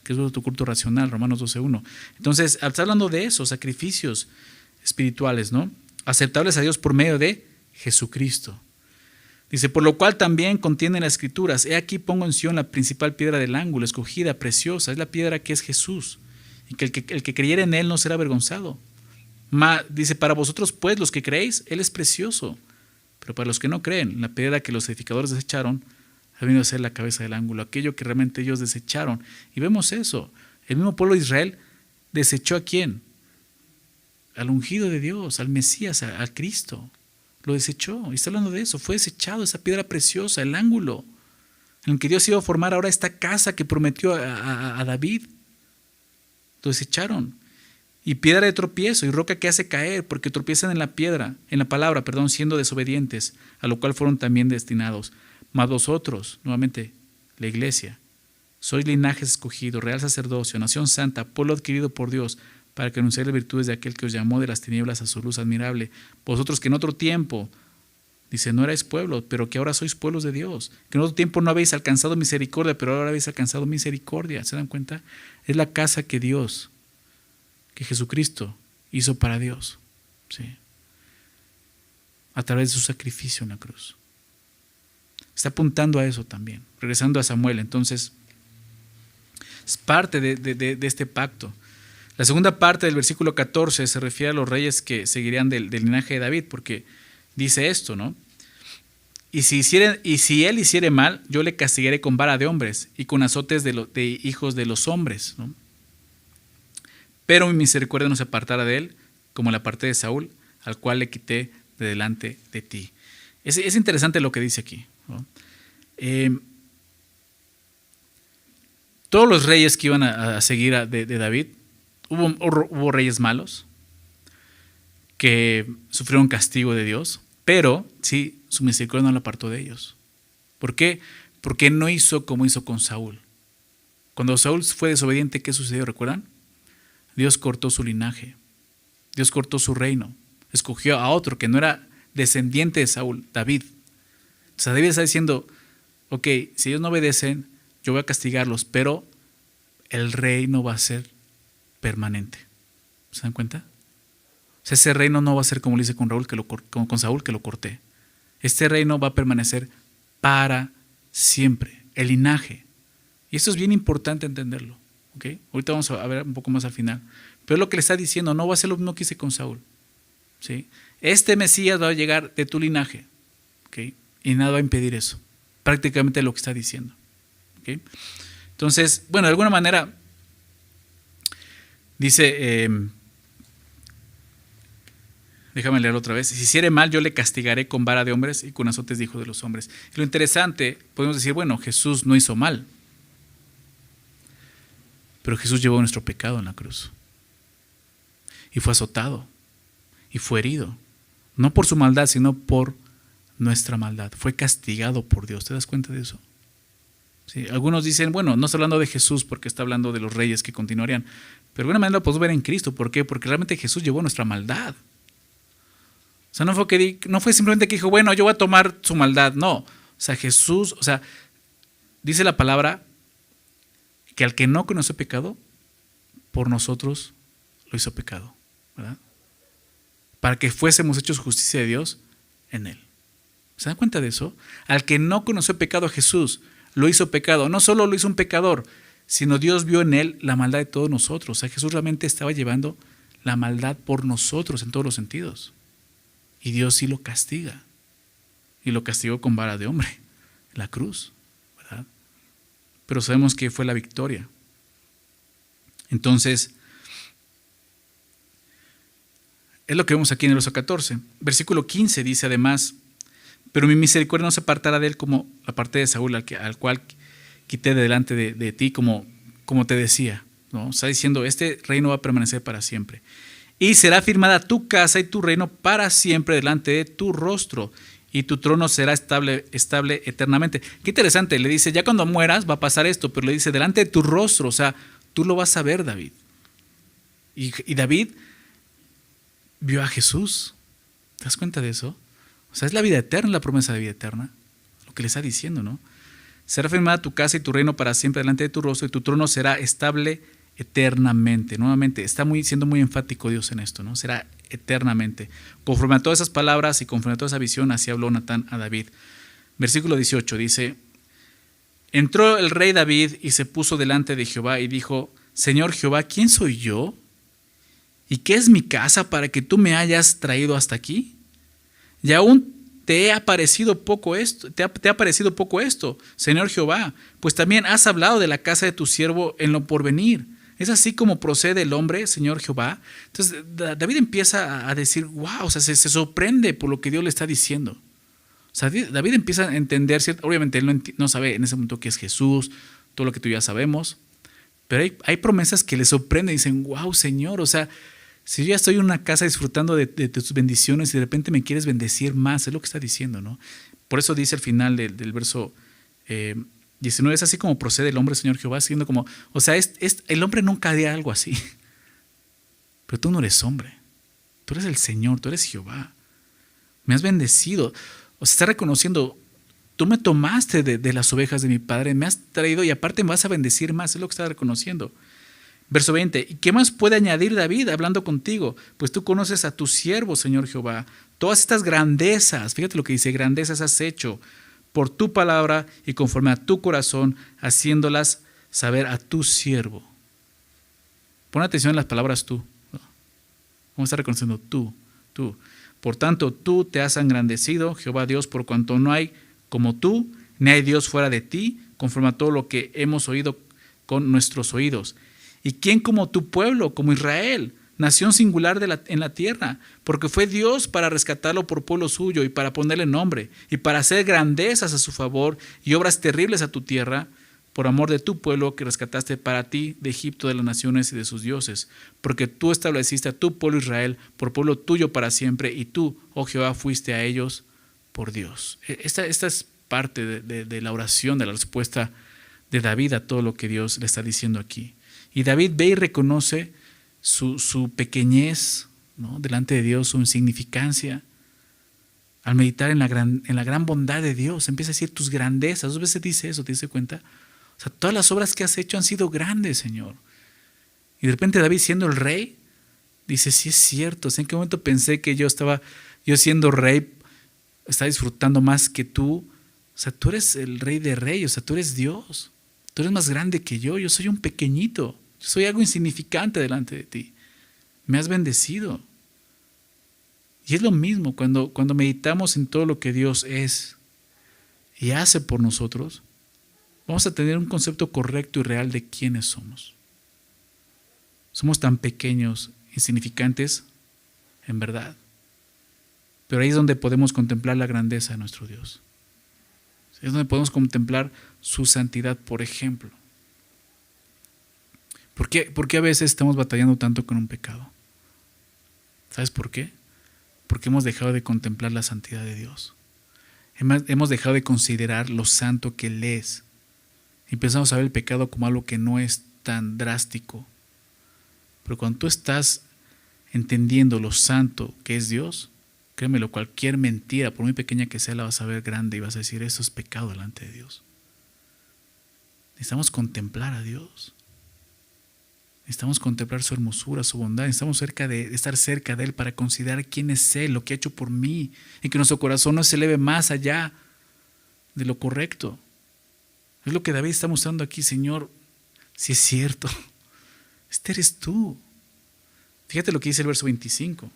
Que es tu culto racional, Romanos 12:1. Entonces, está hablando de eso, sacrificios espirituales, ¿no? Aceptables a Dios por medio de Jesucristo. Dice, por lo cual también contienen las escrituras. He aquí pongo en Sión la principal piedra del ángulo, escogida, preciosa. Es la piedra que es Jesús. Y que el que creyere en Él no será avergonzado. Dice, para vosotros pues, los que creéis, Él es precioso. Pero para los que no creen, la piedra que los edificadores desecharon ha venido a ser la cabeza del ángulo, aquello que realmente ellos desecharon. Y vemos eso. El mismo pueblo de Israel desechó ¿a quién? Al ungido de Dios, al Mesías, a Cristo. Lo desechó. Y está hablando de eso. Fue desechado esa piedra preciosa, el ángulo, en el que Dios iba a formar ahora esta casa que prometió a David. Lo desecharon. Y piedra de tropiezo y roca que hace caer, porque tropiezan en la palabra, siendo desobedientes, a lo cual fueron también destinados. Mas vosotros, nuevamente, la iglesia, sois linaje escogido, real sacerdocio, nación santa, pueblo adquirido por Dios, para que anunciéis las virtudes de aquel que os llamó de las tinieblas a su luz admirable. Vosotros que en otro tiempo, dice, no erais pueblo, pero que ahora sois pueblos de Dios. Que en otro tiempo no habéis alcanzado misericordia, pero ahora habéis alcanzado misericordia. ¿Se dan cuenta? Es la casa que Dios que Jesucristo hizo para Dios, ¿sí? A través de su sacrificio en la cruz. Está apuntando a eso también, regresando a Samuel. Entonces, es parte de este pacto. La segunda parte del versículo 14 se refiere a los reyes que seguirían del linaje de David, porque dice esto, ¿no? Y si él hiciere mal, yo le castigaré con vara de hombres y con azotes de hijos de los hombres, ¿no? Pero mi misericordia no se apartará de él, como la aparté de Saúl, al cual le quité de delante de ti. Es interesante lo que dice aquí, ¿no? Todos los reyes que iban a seguir de David, hubo reyes malos que sufrieron castigo de Dios, pero sí, su misericordia no la apartó de ellos. ¿Por qué? Porque no hizo como hizo con Saúl. Cuando Saúl fue desobediente, ¿qué sucedió? ¿Recuerdan? Dios cortó su linaje, Dios cortó su reino, escogió a otro que no era descendiente de Saúl, David. O sea, David está diciendo, ok, si ellos no obedecen, yo voy a castigarlos, pero el reino va a ser permanente. ¿Se dan cuenta? O sea, ese reino no va a ser como lo hice con Saúl, que lo corté. Este reino va a permanecer para siempre, el linaje. Y esto es bien importante entenderlo. ¿Okay? Ahorita vamos a ver un poco más al final. Pero lo que le está diciendo, no va a ser lo mismo que hice con Saúl. ¿Sí? Este Mesías va a llegar de tu linaje. ¿Okay? Y nada va a impedir eso. Prácticamente lo que está diciendo. ¿Okay? Entonces, bueno, de alguna manera, dice, déjame leerlo otra vez. Si hiciere mal, yo le castigaré con vara de hombres y con azotes de hijos de los hombres. Y lo interesante, podemos decir, bueno, Jesús no hizo mal. Pero Jesús llevó nuestro pecado en la cruz. Y fue azotado. Y fue herido. No por su maldad, sino por nuestra maldad. Fue castigado por Dios. ¿Te das cuenta de eso? Sí, algunos dicen, bueno, no está hablando de Jesús porque está hablando de los reyes que continuarían. Pero de alguna manera lo podemos ver en Cristo. ¿Por qué? Porque realmente Jesús llevó nuestra maldad. O sea, no fue simplemente que dijo, bueno, yo voy a tomar su maldad. No. O sea, Jesús, dice la palabra que al que no conoce pecado, por nosotros lo hizo pecado, ¿verdad? Para que fuésemos hechos justicia de Dios en él. ¿Se dan cuenta de eso? Al que no conoció pecado a Jesús, lo hizo pecado. No solo lo hizo un pecador, sino Dios vio en él la maldad de todos nosotros. O sea, Jesús realmente estaba llevando la maldad por nosotros en todos los sentidos. Y Dios sí lo castiga. Y lo castigó con vara de hombre, la cruz, ¿verdad? Pero sabemos que fue la victoria. Entonces, es lo que vemos aquí en el verso 14. Versículo 15 dice además, pero mi misericordia no se apartará de él como la parte de Saúl, al cual quité de delante de ti, como te decía, ¿no? Está diciendo, este reino va a permanecer para siempre. Y será firmada tu casa y tu reino para siempre delante de tu rostro, y tu trono será estable eternamente. Qué interesante, le dice, ya cuando mueras va a pasar esto, pero le dice, delante de tu rostro, o sea, tú lo vas a ver, David. Y David vio a Jesús. ¿Te das cuenta de eso? O sea, es la vida eterna, la promesa de vida eterna, lo que le está diciendo, ¿no? Será firmada tu casa y tu reino para siempre delante de tu rostro, y tu trono será estable eternamente. Nuevamente, está siendo muy enfático Dios en esto, ¿no? Será eternamente. Conforme a todas esas palabras y conforme a toda esa visión, así habló Natán a David. Versículo 18 dice, entró el rey David y se puso delante de Jehová y dijo, Señor Jehová, ¿quién soy yo? ¿Y qué es mi casa para que tú me hayas traído hasta aquí? Y aún te ha parecido poco esto, Señor Jehová, pues también has hablado de la casa de tu siervo en lo porvenir. ¿Es así como procede el hombre, Señor Jehová? Entonces David empieza a decir, wow, o sea, se sorprende por lo que Dios le está diciendo. O sea, David empieza a entender, obviamente él no sabe en ese momento qué es Jesús, todo lo que tú ya sabemos, pero hay promesas que le sorprenden y dicen, wow, Señor, o sea, si yo ya estoy en una casa disfrutando de tus bendiciones y de repente me quieres bendecir más, es lo que está diciendo, ¿no? Por eso dice al final del verso 19, es así como procede el hombre, Señor Jehová, siendo como, o sea, el hombre nunca haría algo así. Pero tú no eres hombre, tú eres el Señor, tú eres Jehová. Me has bendecido. O sea, está reconociendo, tú me tomaste de las ovejas de mi padre, me has traído y aparte me vas a bendecir más, es lo que está reconociendo. Verso 20, ¿y qué más puede añadir David hablando contigo? Pues tú conoces a tu siervo, Señor Jehová. Todas estas grandezas, fíjate lo que dice, grandezas has hecho por tu palabra y conforme a tu corazón, haciéndolas saber a tu siervo. Pon atención en las palabras tú. ¿Cómo está reconociendo tú? Tú. Por tanto, tú te has engrandecido, Jehová Dios, por cuanto no hay como tú, ni hay Dios fuera de ti, conforme a todo lo que hemos oído con nuestros oídos. ¿Y quién como tu pueblo, como Israel, nación singular en la tierra? Porque fue Dios para rescatarlo por pueblo suyo y para ponerle nombre y para hacer grandezas a su favor y obras terribles a tu tierra, por amor de tu pueblo que rescataste para ti de Egipto, de las naciones y de sus dioses. Porque tú estableciste a tu pueblo Israel por pueblo tuyo para siempre, y tú, oh Jehová, fuiste a ellos por Dios. Esta es parte de la oración, de la respuesta de David a todo lo que Dios le está diciendo aquí. Y David ve y reconoce su pequeñez, ¿no?, delante de Dios, su insignificancia. Al meditar en la gran bondad de Dios, empieza a decir tus grandezas. 2 veces dice eso, ¿te diste cuenta? O sea, todas las obras que has hecho han sido grandes, Señor. Y de repente David, siendo el rey, dice, sí es cierto. ¿En qué momento pensé que yo siendo rey, estaba disfrutando más que tú? O sea, tú eres el rey de reyes, o sea, tú eres Dios. Tú eres más grande que yo soy un pequeñito. Yo soy algo insignificante delante de ti. Me has bendecido. Y es lo mismo cuando meditamos en todo lo que Dios es y hace por nosotros, vamos a tener un concepto correcto y real de quiénes somos. Somos tan pequeños, insignificantes, en verdad. Pero ahí es donde podemos contemplar la grandeza de nuestro Dios. Es donde podemos contemplar su santidad, por ejemplo. ¿Por qué a veces estamos batallando tanto con un pecado? ¿Sabes por qué? Porque hemos dejado de contemplar la santidad de Dios. Hemos dejado de considerar lo santo que Él es. Y empezamos a ver el pecado como algo que no es tan drástico. Pero cuando tú estás entendiendo lo santo que es Dios, créemelo, cualquier mentira, por muy pequeña que sea, la vas a ver grande y vas a decir, eso es pecado delante de Dios. Necesitamos contemplar a Dios. Necesitamos contemplar su hermosura, su bondad. Necesitamos estar cerca de Él para considerar quién es Él, lo que ha hecho por mí, y que nuestro corazón no se eleve más allá de lo correcto. Es lo que David está mostrando aquí, Señor, si es cierto, este eres tú. Fíjate lo que dice el verso 25.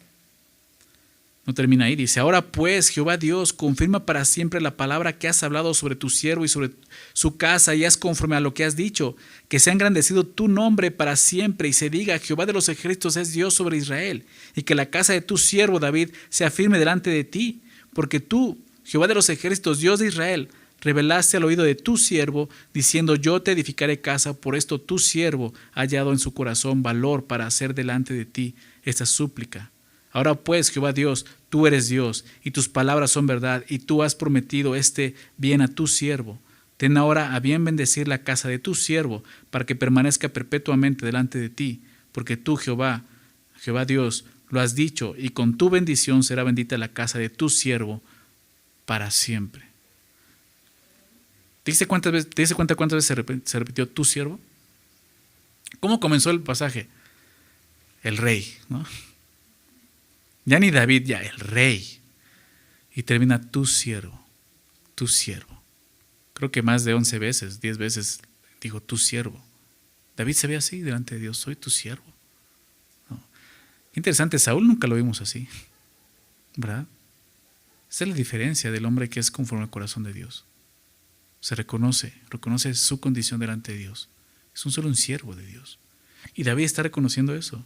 No termina ahí, dice, ahora pues, Jehová Dios, confirma para siempre la palabra que has hablado sobre tu siervo y sobre su casa, y haz conforme a lo que has dicho, que sea engrandecido tu nombre para siempre, y se diga, Jehová de los ejércitos es Dios sobre Israel, y que la casa de tu siervo David sea firme delante de ti, porque tú, Jehová de los ejércitos, Dios de Israel, revelaste al oído de tu siervo, diciendo, yo te edificaré casa, por esto tu siervo ha hallado en su corazón valor para hacer delante de ti esta súplica. Ahora pues, Jehová Dios, tú eres Dios, y tus palabras son verdad, y tú has prometido este bien a tu siervo. Ten ahora a bien bendecir la casa de tu siervo, para que permanezca perpetuamente delante de ti, porque tú, Jehová Dios, lo has dicho, y con tu bendición será bendita la casa de tu siervo para siempre. ¿Te diste cuenta cuántas veces se repitió tu siervo? ¿Cómo comenzó el pasaje? El rey, ¿no? Ya ni David, ya el rey. Y termina tu siervo, tu siervo. Creo que más de 11 veces, 10 veces dijo tu siervo. David se ve así delante de Dios, soy tu siervo. ¿No? Interesante, Saúl nunca lo vimos así, ¿verdad? Esa es la diferencia del hombre que es conforme al corazón de Dios. Se reconoce su condición delante de Dios. Es solo un siervo de Dios. Y David está reconociendo eso.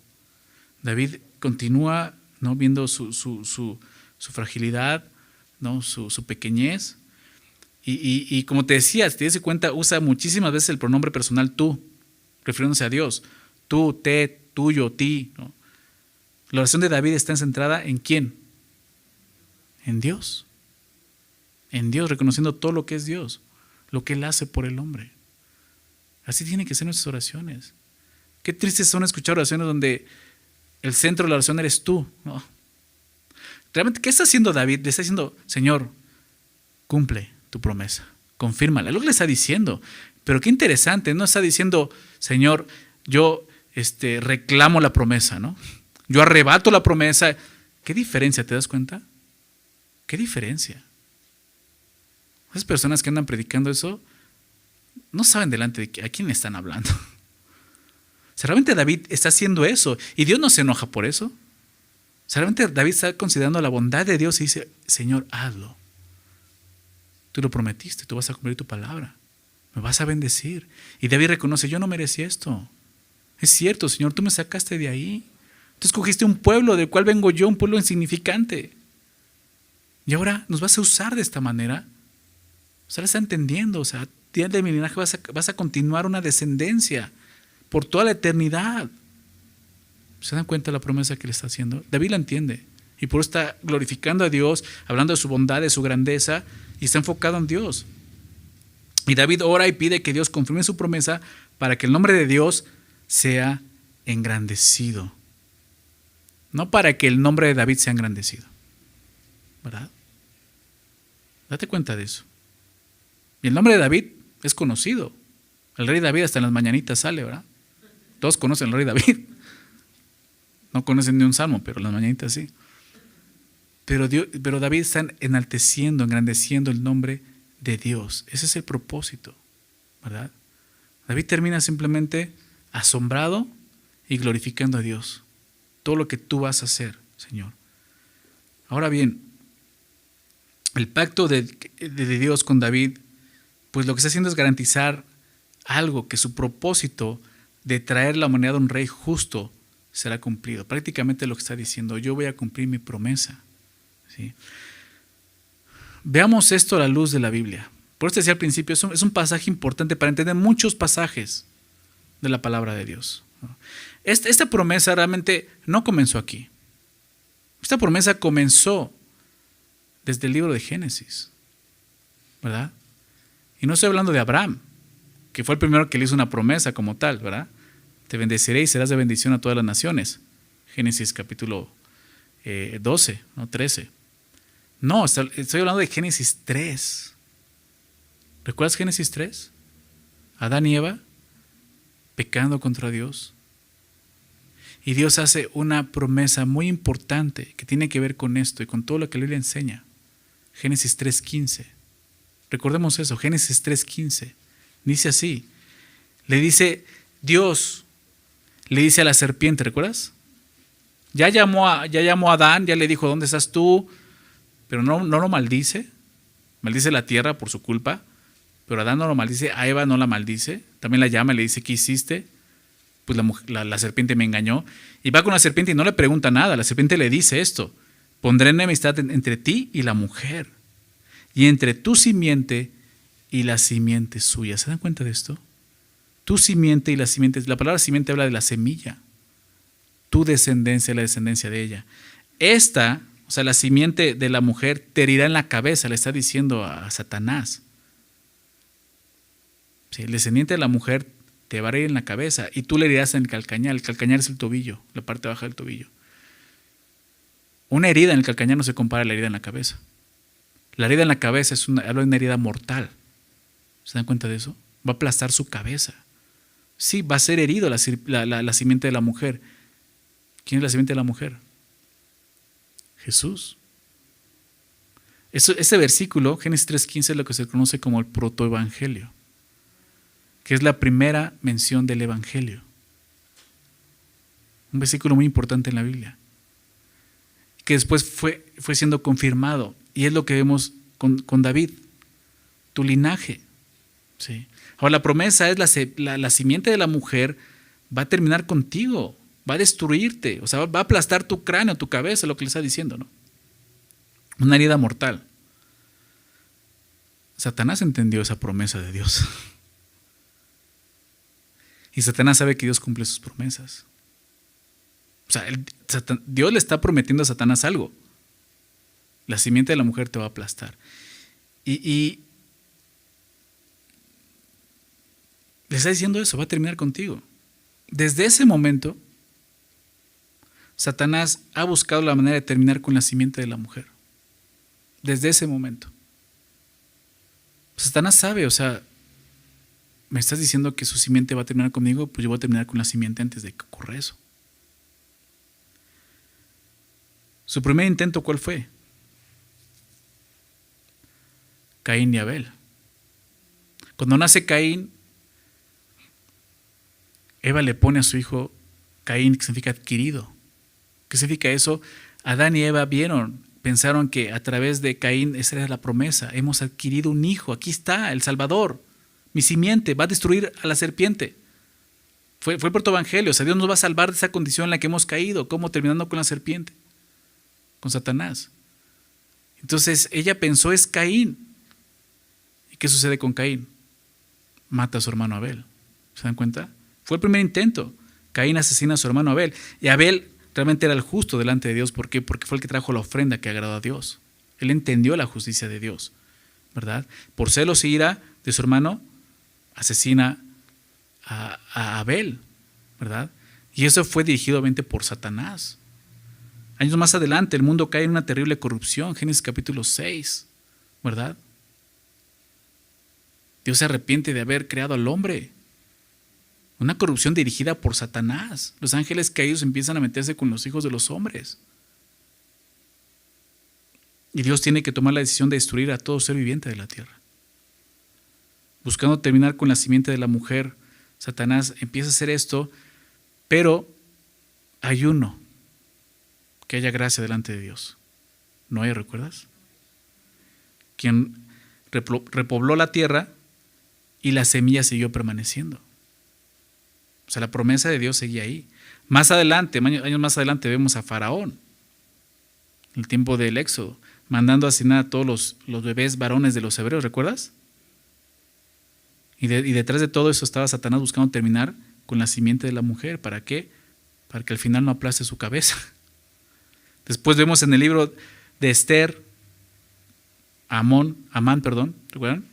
David continúa, ¿no?, viendo su fragilidad, ¿no?, su pequeñez. Y como te decía, si te das cuenta, usa muchísimas veces el pronombre personal tú, refiriéndose a Dios. Tú, te, tuyo, ti, ¿no? La oración de David está centrada ¿en quién? En Dios. En Dios, reconociendo todo lo que es Dios, lo que Él hace por el hombre. Así tienen que ser nuestras oraciones. Qué tristes son escuchar oraciones donde el centro de la oración eres tú, ¿no? Realmente, ¿qué está haciendo David? Le está diciendo, Señor, cumple tu promesa, confírmala. Es lo que le está diciendo. Pero qué interesante, no está diciendo, Señor, yo reclamo la promesa, ¿no? Yo arrebato la promesa. ¿Qué diferencia? ¿Te das cuenta? ¿Qué diferencia? Esas personas que andan predicando eso no saben delante de a quién le están hablando. O sea, realmente David está haciendo eso y Dios no se enoja por eso. O sea, realmente David está considerando la bondad de Dios y dice, Señor, hazlo. Tú lo prometiste, tú vas a cumplir tu palabra. Me vas a bendecir. Y David reconoce, yo no merecía esto. Es cierto, Señor, tú me sacaste de ahí. Tú escogiste un pueblo del cual vengo yo, un pueblo insignificante. Y ahora nos vas a usar de esta manera. O sea, le está entendiendo. O sea, día de mi linaje vas a continuar una descendencia por toda la eternidad. ¿Se dan cuenta de la promesa que le está haciendo? David la entiende. Y por eso está glorificando a Dios, hablando de su bondad, de su grandeza, y está enfocado en Dios. Y David ora y pide que Dios confirme su promesa para que el nombre de Dios sea engrandecido. No para que el nombre de David sea engrandecido. ¿Verdad? Date cuenta de eso. Y el nombre de David es conocido. El rey David hasta en las mañanitas sale, ¿verdad? Todos conocen al rey David. No conocen ni un salmo, pero las mañanitas sí. Pero David está enalteciendo, engrandeciendo el nombre de Dios. Ese es el propósito, ¿verdad? David termina simplemente asombrado y glorificando a Dios. Todo lo que tú vas a hacer, Señor. Ahora bien, el pacto de Dios con David, pues lo que está haciendo es garantizar algo, que su propósito de traer la humanidad a un rey justo será cumplido. Prácticamente lo que está diciendo, yo voy a cumplir mi promesa. ¿Sí? Veamos esto a la luz de la Biblia. Por eso decía al principio, es un pasaje importante para entender muchos pasajes de la palabra de Dios. Esta promesa realmente no comenzó aquí. Esta promesa comenzó desde el libro de Génesis, ¿verdad? Y no estoy hablando de Abraham, que fue el primero que le hizo una promesa como tal, ¿verdad? Te bendeciré y serás de bendición a todas las naciones. Génesis capítulo 12, no 13. No, estoy hablando de Génesis 3. ¿Recuerdas Génesis 3? Adán y Eva pecando contra Dios. Y Dios hace una promesa muy importante que tiene que ver con esto y con todo lo que la Biblia enseña. Génesis 3:15. Recordemos eso, Génesis 3:15. Dice así. Dios le dice a la serpiente, ¿recuerdas? Ya llamó a Adán, ya le dijo, ¿dónde estás tú? Pero no lo maldice. Maldice la tierra por su culpa. Pero Adán no lo maldice, a Eva no la maldice. También la llama y le dice, ¿qué hiciste? Pues la serpiente me engañó. Y va con la serpiente y no le pregunta nada. La serpiente le dice esto: pondré enemistad entre ti y la mujer, y entre tu simiente y la simiente suya. ¿Se dan cuenta de esto? Tu simiente y la simiente. La palabra simiente habla de la semilla. Tu descendencia y la descendencia de ella. Esta, o sea, la simiente de la mujer te herirá en la cabeza, le está diciendo a Satanás. Sí, el descendiente de la mujer te va a herir en la cabeza y tú le herirás en el calcañar. El calcañar es el tobillo, la parte baja del tobillo. Una herida en el calcañar no se compara a la herida en la cabeza. La herida en la cabeza habla de una herida mortal. ¿Se dan cuenta de eso? Va a aplastar su cabeza. Sí, va a ser herido la simiente de la mujer. ¿Quién es la simiente de la mujer? Jesús. Ese versículo, Génesis 3:15, es lo que se conoce como el protoevangelio, que es la primera mención del evangelio. Un versículo muy importante en la Biblia, que después fue siendo confirmado, y es lo que vemos con David, tu linaje. ¿Sí? Ahora la promesa es la simiente de la mujer va a terminar contigo, va a destruirte, o sea, va a aplastar tu cráneo, tu cabeza, lo que le está diciendo, ¿no? Una herida mortal. Satanás entendió esa promesa de Dios. Y Satanás sabe que Dios cumple sus promesas. O sea, Dios le está prometiendo a Satanás algo. La simiente de la mujer te va a aplastar. Y le está diciendo eso, va a terminar contigo. Desde ese momento, Satanás ha buscado la manera de terminar con la simiente de la mujer. Desde ese momento. Satanás sabe, o sea, me estás diciendo que su simiente va a terminar conmigo, pues yo voy a terminar con la simiente antes de que ocurra eso. Su primer intento, ¿cuál fue? Caín y Abel. Cuando nace Caín, Eva le pone a su hijo Caín, que significa adquirido. ¿Qué significa eso? Adán y Eva pensaron que a través de Caín esa era la promesa. Hemos adquirido un hijo, aquí está el Salvador. Mi simiente va a destruir a la serpiente. Fue por tu evangelio, o sea, Dios nos va a salvar de esa condición en la que hemos caído. ¿Cómo? Terminando con la serpiente, con Satanás. Entonces ella pensó es Caín. ¿Y qué sucede con Caín? Mata a su hermano Abel. ¿Se dan cuenta? Fue el primer intento. Caín asesina a su hermano Abel. Y Abel realmente era el justo delante de Dios. ¿Por qué? Porque fue el que trajo la ofrenda que agradó a Dios. Él entendió la justicia de Dios, ¿verdad? Por celos y ira de su hermano, asesina a Abel, ¿verdad? Y eso fue dirigido obviamente por Satanás. Años más adelante, el mundo cae en una terrible corrupción. Génesis capítulo 6, ¿verdad? Dios se arrepiente de haber creado al hombre. Una corrupción dirigida por Satanás. Los ángeles caídos empiezan a meterse con los hijos de los hombres. Y Dios tiene que tomar la decisión de destruir a todo ser viviente de la tierra. Buscando terminar con la simiente de la mujer, Satanás empieza a hacer esto, pero hay uno que haya gracia delante de Dios. Noé, ¿recuerdas? Quien repobló la tierra y la semilla siguió permaneciendo. O sea, la promesa de Dios seguía ahí. Más adelante, años más adelante, vemos a Faraón, en el tiempo del Éxodo, mandando a asesinar a todos los bebés varones de los hebreos, ¿recuerdas? Y detrás de todo eso estaba Satanás buscando terminar con la simiente de la mujer. ¿Para qué? Para que al final no aplaste su cabeza. Después vemos en el libro de Esther, Amán, ¿recuerdan?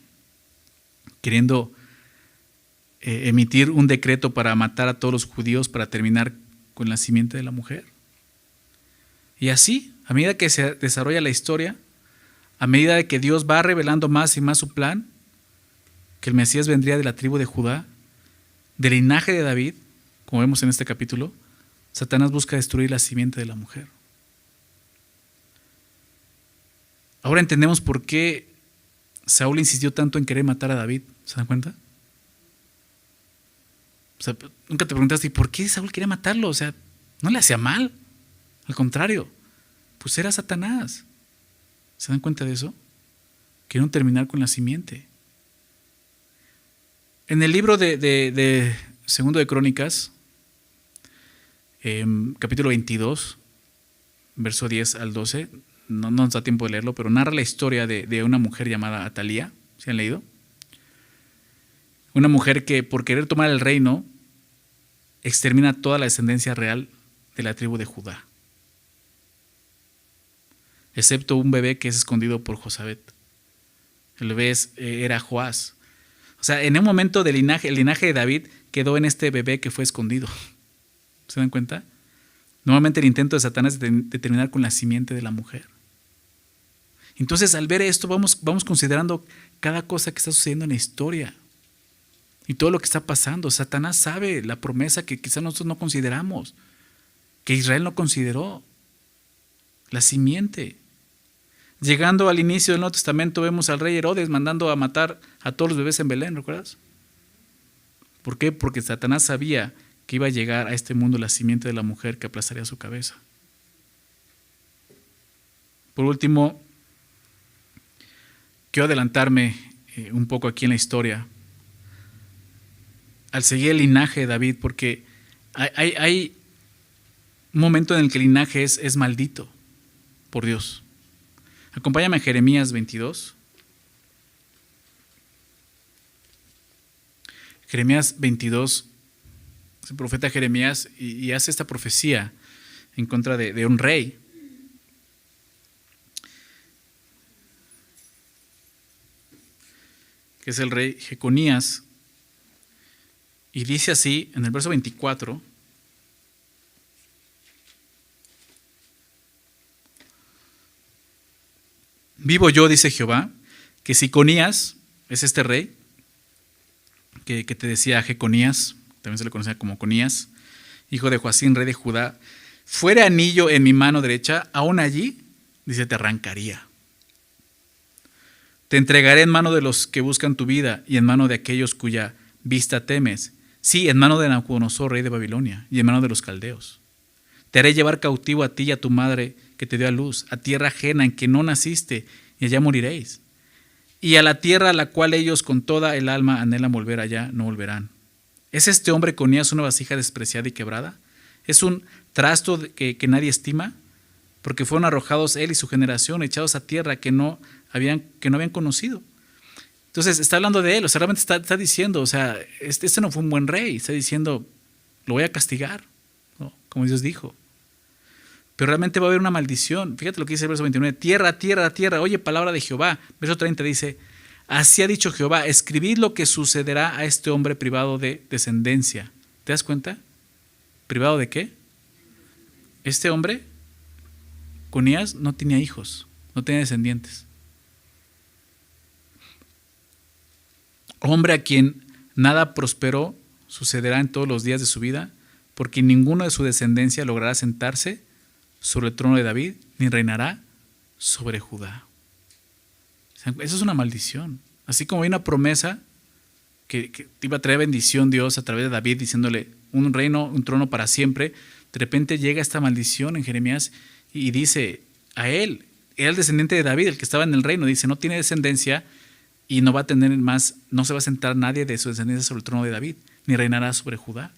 Queriendo emitir un decreto para matar a todos los judíos para terminar con la simiente de la mujer. Y así, a medida que se desarrolla la historia, a medida de que Dios va revelando más y más su plan, que el Mesías vendría de la tribu de Judá, del linaje de David, como vemos en este capítulo, Satanás busca destruir la simiente de la mujer. Ahora entendemos por qué Saúl insistió tanto en querer matar a David. ¿Se dan cuenta? O sea, nunca te preguntaste, ¿y por qué Saúl quería matarlo? O sea, no le hacía mal. Al contrario, pues era Satanás. ¿Se dan cuenta de eso? Querían terminar con la simiente. En el libro de Segundo de Crónicas, capítulo 22, verso 10 al 12, no nos da tiempo de leerlo, pero narra la historia de una mujer llamada Atalía. ¿Se han leído? Una mujer que por querer tomar el reino extermina toda la descendencia real de la tribu de Judá, excepto un bebé que es escondido por Josabet. El bebé era Joás. O sea, en un momento del linaje, el linaje de David quedó en este bebé que fue escondido. ¿Se dan cuenta? Nuevamente el intento de Satanás de terminar con la simiente de la mujer. Entonces, al ver esto, vamos considerando cada cosa que está sucediendo en la historia y todo lo que está pasando. Satanás sabe la promesa que quizás nosotros no consideramos, que Israel no consideró, la simiente. Llegando al inicio del Nuevo Testamento, vemos al rey Herodes mandando a matar a todos los bebés en Belén, ¿recuerdas? ¿Por qué? Porque Satanás sabía que iba a llegar a este mundo la simiente de la mujer que aplastaría su cabeza. Por último, quiero adelantarme un poco aquí en la historia al seguir el linaje de David, porque hay un momento en el que el linaje es maldito por Dios. Acompáñame a Jeremías 22. Jeremías 22, el profeta Jeremías y hace esta profecía en contra de un rey. Que es el rey Jeconías. Y dice así en el verso 24. Vivo yo, dice Jehová, que Siconías, es este rey, que te decía Jeconías, también se le conocía como Conías, hijo de Joacín, rey de Judá, fuera anillo en mi mano derecha, aún allí, dice, te arrancaría. Te entregaré en mano de los que buscan tu vida y en mano de aquellos cuya vista temes. Sí, en mano de Nabucodonosor, rey de Babilonia, y en mano de los caldeos. Te haré llevar cautivo a ti y a tu madre que te dio a luz, a tierra ajena en que no naciste, y allá moriréis. Y a la tierra a la cual ellos con toda el alma anhelan volver, allá no volverán. ¿Es este hombre Conías una vasija despreciada y quebrada? ¿Es un trasto que nadie estima? Porque fueron arrojados él y su generación, echados a tierra que no habían conocido. Entonces está hablando de él, o sea, realmente está diciendo, o sea, este no fue un buen rey, está diciendo, lo voy a castigar, ¿no? Como Dios dijo. Pero realmente va a haber una maldición. Fíjate lo que dice el verso 29, tierra, tierra, tierra, oye palabra de Jehová. Verso 30 dice, así ha dicho Jehová, escribid lo que sucederá a este hombre privado de descendencia. ¿Te das cuenta? ¿Privado de qué? Este hombre, Conías, no tenía hijos, no tenía descendientes. Hombre a quien nada prosperó sucederá en todos los días de su vida, porque ninguno de su descendencia logrará sentarse sobre el trono de David, ni reinará sobre Judá. Eso es una maldición. Así como hay una promesa que iba a traer bendición Dios a través de David, diciéndole un reino, un trono para siempre, de repente llega esta maldición en Jeremías y dice a él, era el descendiente de David, el que estaba en el reino, dice, no tiene descendencia y no va a tener más, no se va a sentar nadie de su descendencia sobre el trono de David, ni reinará sobre Judá.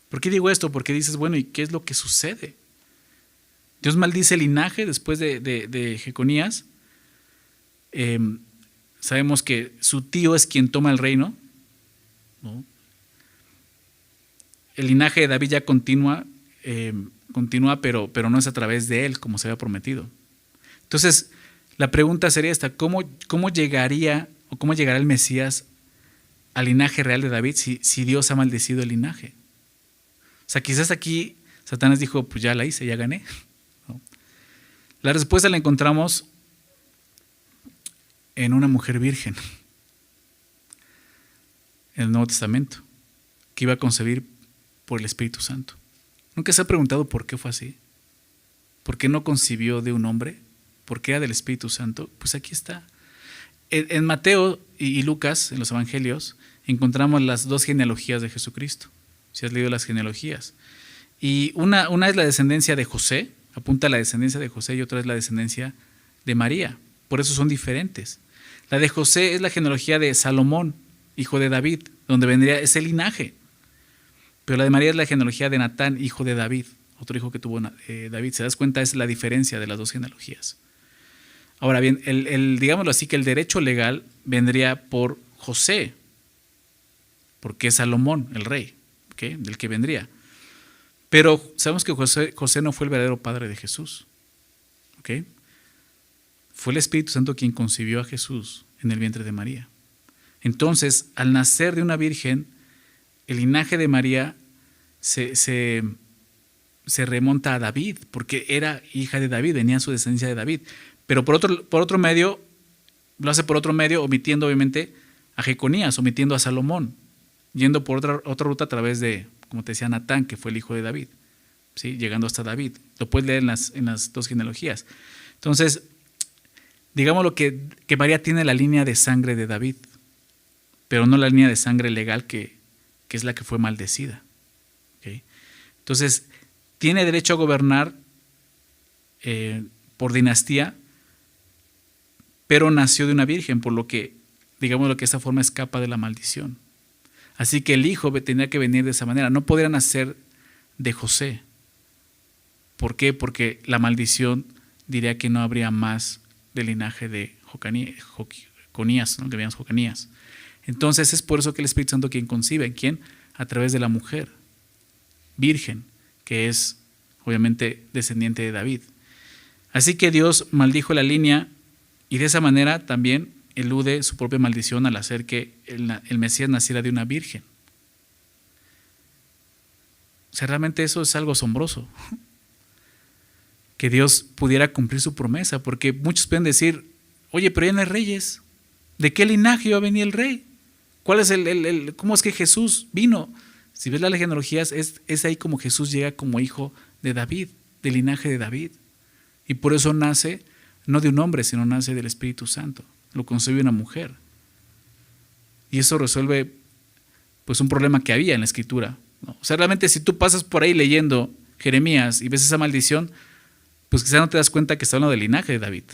¿Por qué digo esto? Porque dices, bueno, ¿y qué es lo que sucede? Dios maldice el linaje después de Jeconías. Sabemos que su tío es quien toma el reino, ¿no? El linaje de David ya continúa, pero no es a través de él como se había prometido. Entonces, la pregunta sería esta, ¿cómo llegaría o cómo llegará el Mesías al linaje real de David si Dios ha maldecido el linaje? O sea, quizás aquí Satanás dijo, pues ya la hice, ya gané. ¿No? La respuesta la encontramos en una mujer virgen en el Nuevo Testamento, que iba a concebir por el Espíritu Santo. ¿Nunca se ha preguntado por qué fue así? ¿Por qué no concibió de un hombre? ¿Por qué era del Espíritu Santo? Pues aquí está. En Mateo y Lucas, en los Evangelios, encontramos las dos genealogías de Jesucristo. Si has leído las genealogías. Y una es la descendencia de José, apunta a la descendencia de José, y otra es la descendencia de María. Por eso son diferentes. La de José es la genealogía de Salomón, hijo de David, donde vendría ese linaje. Pero la de María es la genealogía de Natán, hijo de David, otro hijo que tuvo David. ¿Se das cuenta? Es la diferencia de las dos genealogías. Ahora bien, digámoslo así, que el derecho legal vendría por José, porque es Salomón, el rey, ¿okay? Del que vendría. Pero sabemos que José no fue el verdadero padre de Jesús. ¿Okay? Fue el Espíritu Santo quien concibió a Jesús en el vientre de María. Entonces, al nacer de una virgen, el linaje de María se remonta a David, porque era hija de David, venía su descendencia de David. Pero por otro medio, lo hace por otro medio, omitiendo obviamente a Jeconías, omitiendo a Salomón, yendo por otra ruta a través de, como te decía, Natán, que fue el hijo de David, ¿sí? Llegando hasta David. Lo puedes leer en las dos genealogías. Entonces, digamos lo que María tiene la línea de sangre de David, pero no la línea de sangre legal que es la que fue maldecida. ¿Okay? Entonces, tiene derecho a gobernar por dinastía, pero nació de una virgen, por lo que, digamos lo que de esta forma escapa de la maldición. Así que el hijo tenía que venir de esa manera, no podría nacer de José. ¿Por qué? Porque la maldición diría que no habría más del linaje de Joconías, ¿no? Que veíamos Jocanías. Entonces es por eso que el Espíritu Santo quien concibe, ¿quién? A través de la mujer virgen, que es obviamente descendiente de David. Así que Dios maldijo la línea y de esa manera también elude su propia maldición al hacer que el Mesías naciera de una virgen. O sea, realmente eso es algo asombroso. Que Dios pudiera cumplir su promesa, porque muchos pueden decir, oye, pero ya no hay reyes. ¿De qué linaje iba a venir el rey? ¿Cuál es cómo es que Jesús vino? Si ves las genealogías, es ahí como Jesús llega como hijo de David, del linaje de David. Y por eso nace, no de un hombre, sino nace del Espíritu Santo. Lo concibe una mujer. Y eso resuelve pues un problema que había en la Escritura, ¿no? O sea, realmente si tú pasas por ahí leyendo Jeremías y ves esa maldición, pues quizás no te das cuenta que está hablando del linaje de David.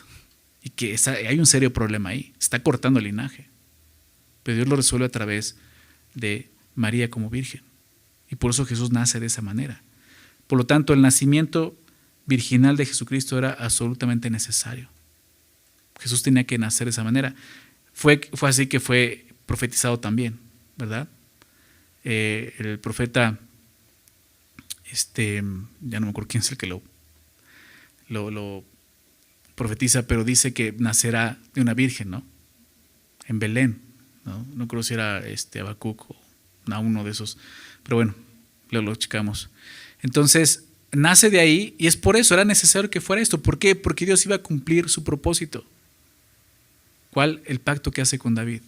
Y que hay un serio problema ahí. Está cortando el linaje. Pero Dios lo resuelve a través de María como virgen. Y por eso Jesús nace de esa manera. Por lo tanto, el nacimiento virginal de Jesucristo era absolutamente necesario. Jesús tenía que nacer de esa manera. Fue así que fue profetizado también, ¿verdad? El profeta, ya no me acuerdo quién es el que lo profetiza, pero dice que nacerá de una virgen, ¿no? En Belén, ¿no? No creo si era Habacuc o uno de esos, pero bueno, lo checamos. Entonces, nace de ahí y es por eso, era necesario que fuera esto. ¿Por qué? Porque Dios iba a cumplir su propósito. ¿Cuál? El pacto que hace con David,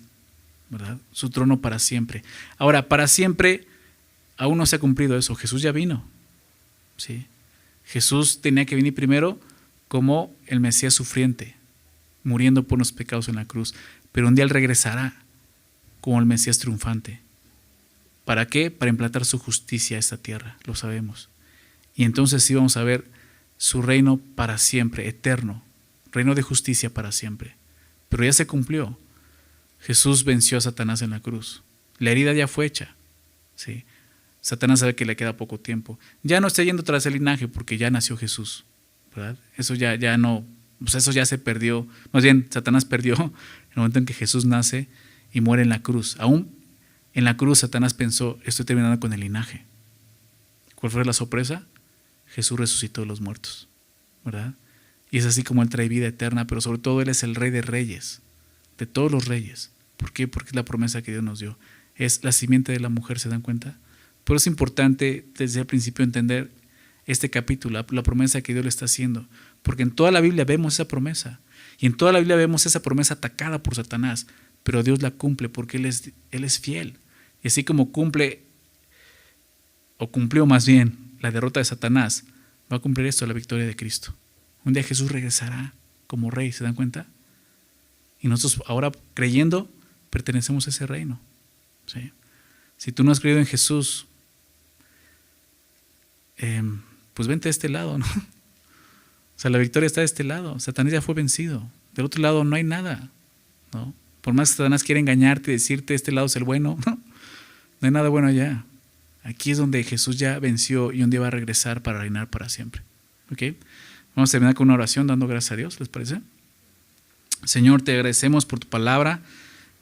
¿verdad? Su trono para siempre. Ahora, para siempre aún no se ha cumplido eso. Jesús ya vino, ¿sí? Jesús tenía que venir primero como el Mesías sufriente, muriendo por los pecados en la cruz. Pero un día Él regresará como el Mesías triunfante. ¿Para qué? Para implantar su justicia a esta tierra, lo sabemos. Y entonces sí vamos a ver su reino para siempre, eterno, reino de justicia para siempre. Pero ya se cumplió. Jesús venció a Satanás en la cruz. La herida ya fue hecha, ¿sí? Satanás sabe que le queda poco tiempo. Ya no está yendo tras el linaje porque ya nació Jesús, ¿verdad? Eso ya no, pues eso ya se perdió. Más bien, Satanás perdió en el momento en que Jesús nace y muere en la cruz. Aún en la cruz Satanás pensó, estoy terminando con el linaje. ¿Cuál fue la sorpresa? Jesús resucitó de los muertos, ¿verdad? Y es así como Él trae vida eterna, pero sobre todo Él es el Rey de reyes, de todos los reyes. ¿Por qué? Porque es la promesa que Dios nos dio. Es la simiente de la mujer, ¿se dan cuenta? Pero es importante desde el principio entender este capítulo, la promesa que Dios le está haciendo. Porque en toda la Biblia vemos esa promesa. Y en toda la Biblia vemos esa promesa atacada por Satanás. Pero Dios la cumple porque Él es fiel. Y así como cumple, o cumplió más bien, la derrota de Satanás, va a cumplir esto, la victoria de Cristo. Un día Jesús regresará como rey, ¿se dan cuenta? Y nosotros ahora creyendo pertenecemos a ese reino, ¿sí? Si tú no has creído en Jesús, pues vente a este lado, ¿no? O sea, la victoria está de este lado. Satanás ya fue vencido. Del otro lado no hay nada, ¿no? Por más que Satanás quiera engañarte y decirte este lado es el bueno, no hay nada bueno allá. Aquí es donde Jesús ya venció y un día va a regresar para reinar para siempre. ¿Ok? Vamos a terminar con una oración dando gracias a Dios, ¿les parece? Señor, te agradecemos por tu palabra.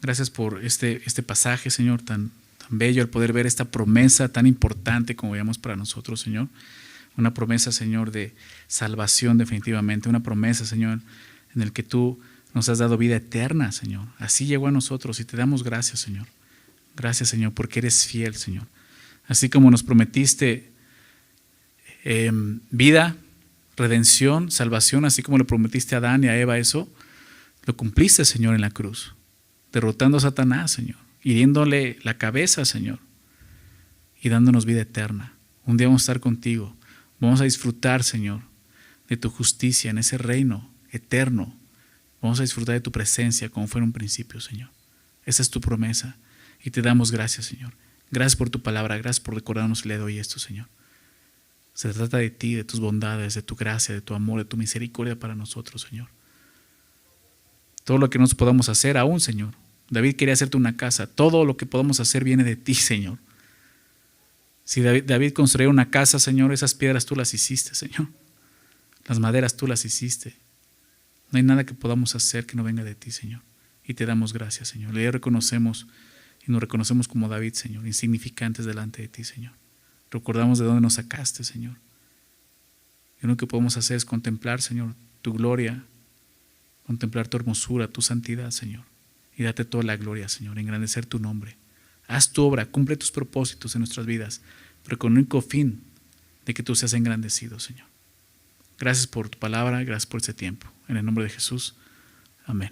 Gracias por este pasaje, Señor, tan bello, el poder ver esta promesa tan importante como veíamos para nosotros, Señor. Una promesa, Señor, de salvación definitivamente. Una promesa, Señor, en el que tú nos has dado vida eterna, Señor. Así llegó a nosotros y te damos gracias, Señor. Gracias, Señor, porque eres fiel, Señor. Así como nos prometiste vida, redención, salvación, así como le prometiste a Adán y a Eva eso, lo cumpliste, Señor, en la cruz, derrotando a Satanás, Señor, hiriéndole la cabeza, Señor, y dándonos vida eterna. Un día vamos a estar contigo, vamos a disfrutar, Señor, de tu justicia en ese reino eterno. Vamos a disfrutar de tu presencia como fue en un principio, Señor. Esa es tu promesa y te damos gracias, Señor. Gracias por tu palabra, gracias por recordarnos el día de hoy esto, Señor. Se trata de ti, de tus bondades, de tu gracia, de tu amor, de tu misericordia para nosotros, Señor. Todo lo que nos podamos hacer aún, Señor. David quería hacerte una casa. Todo lo que podamos hacer viene de ti, Señor. Si David construyó una casa, Señor, esas piedras tú las hiciste, Señor. Las maderas tú las hiciste. No hay nada que podamos hacer que no venga de ti, Señor. Y te damos gracias, Señor. Le reconocemos y nos reconocemos como David, Señor, insignificantes delante de ti, Señor. Recordamos de dónde nos sacaste, Señor. Y lo único que podemos hacer es contemplar, Señor, tu gloria, contemplar tu hermosura, tu santidad, Señor. Y date toda la gloria, Señor, engrandecer tu nombre. Haz tu obra, cumple tus propósitos en nuestras vidas, pero con el único fin de que tú seas engrandecido, Señor. Gracias por tu palabra, gracias por este tiempo. En el nombre de Jesús, amén.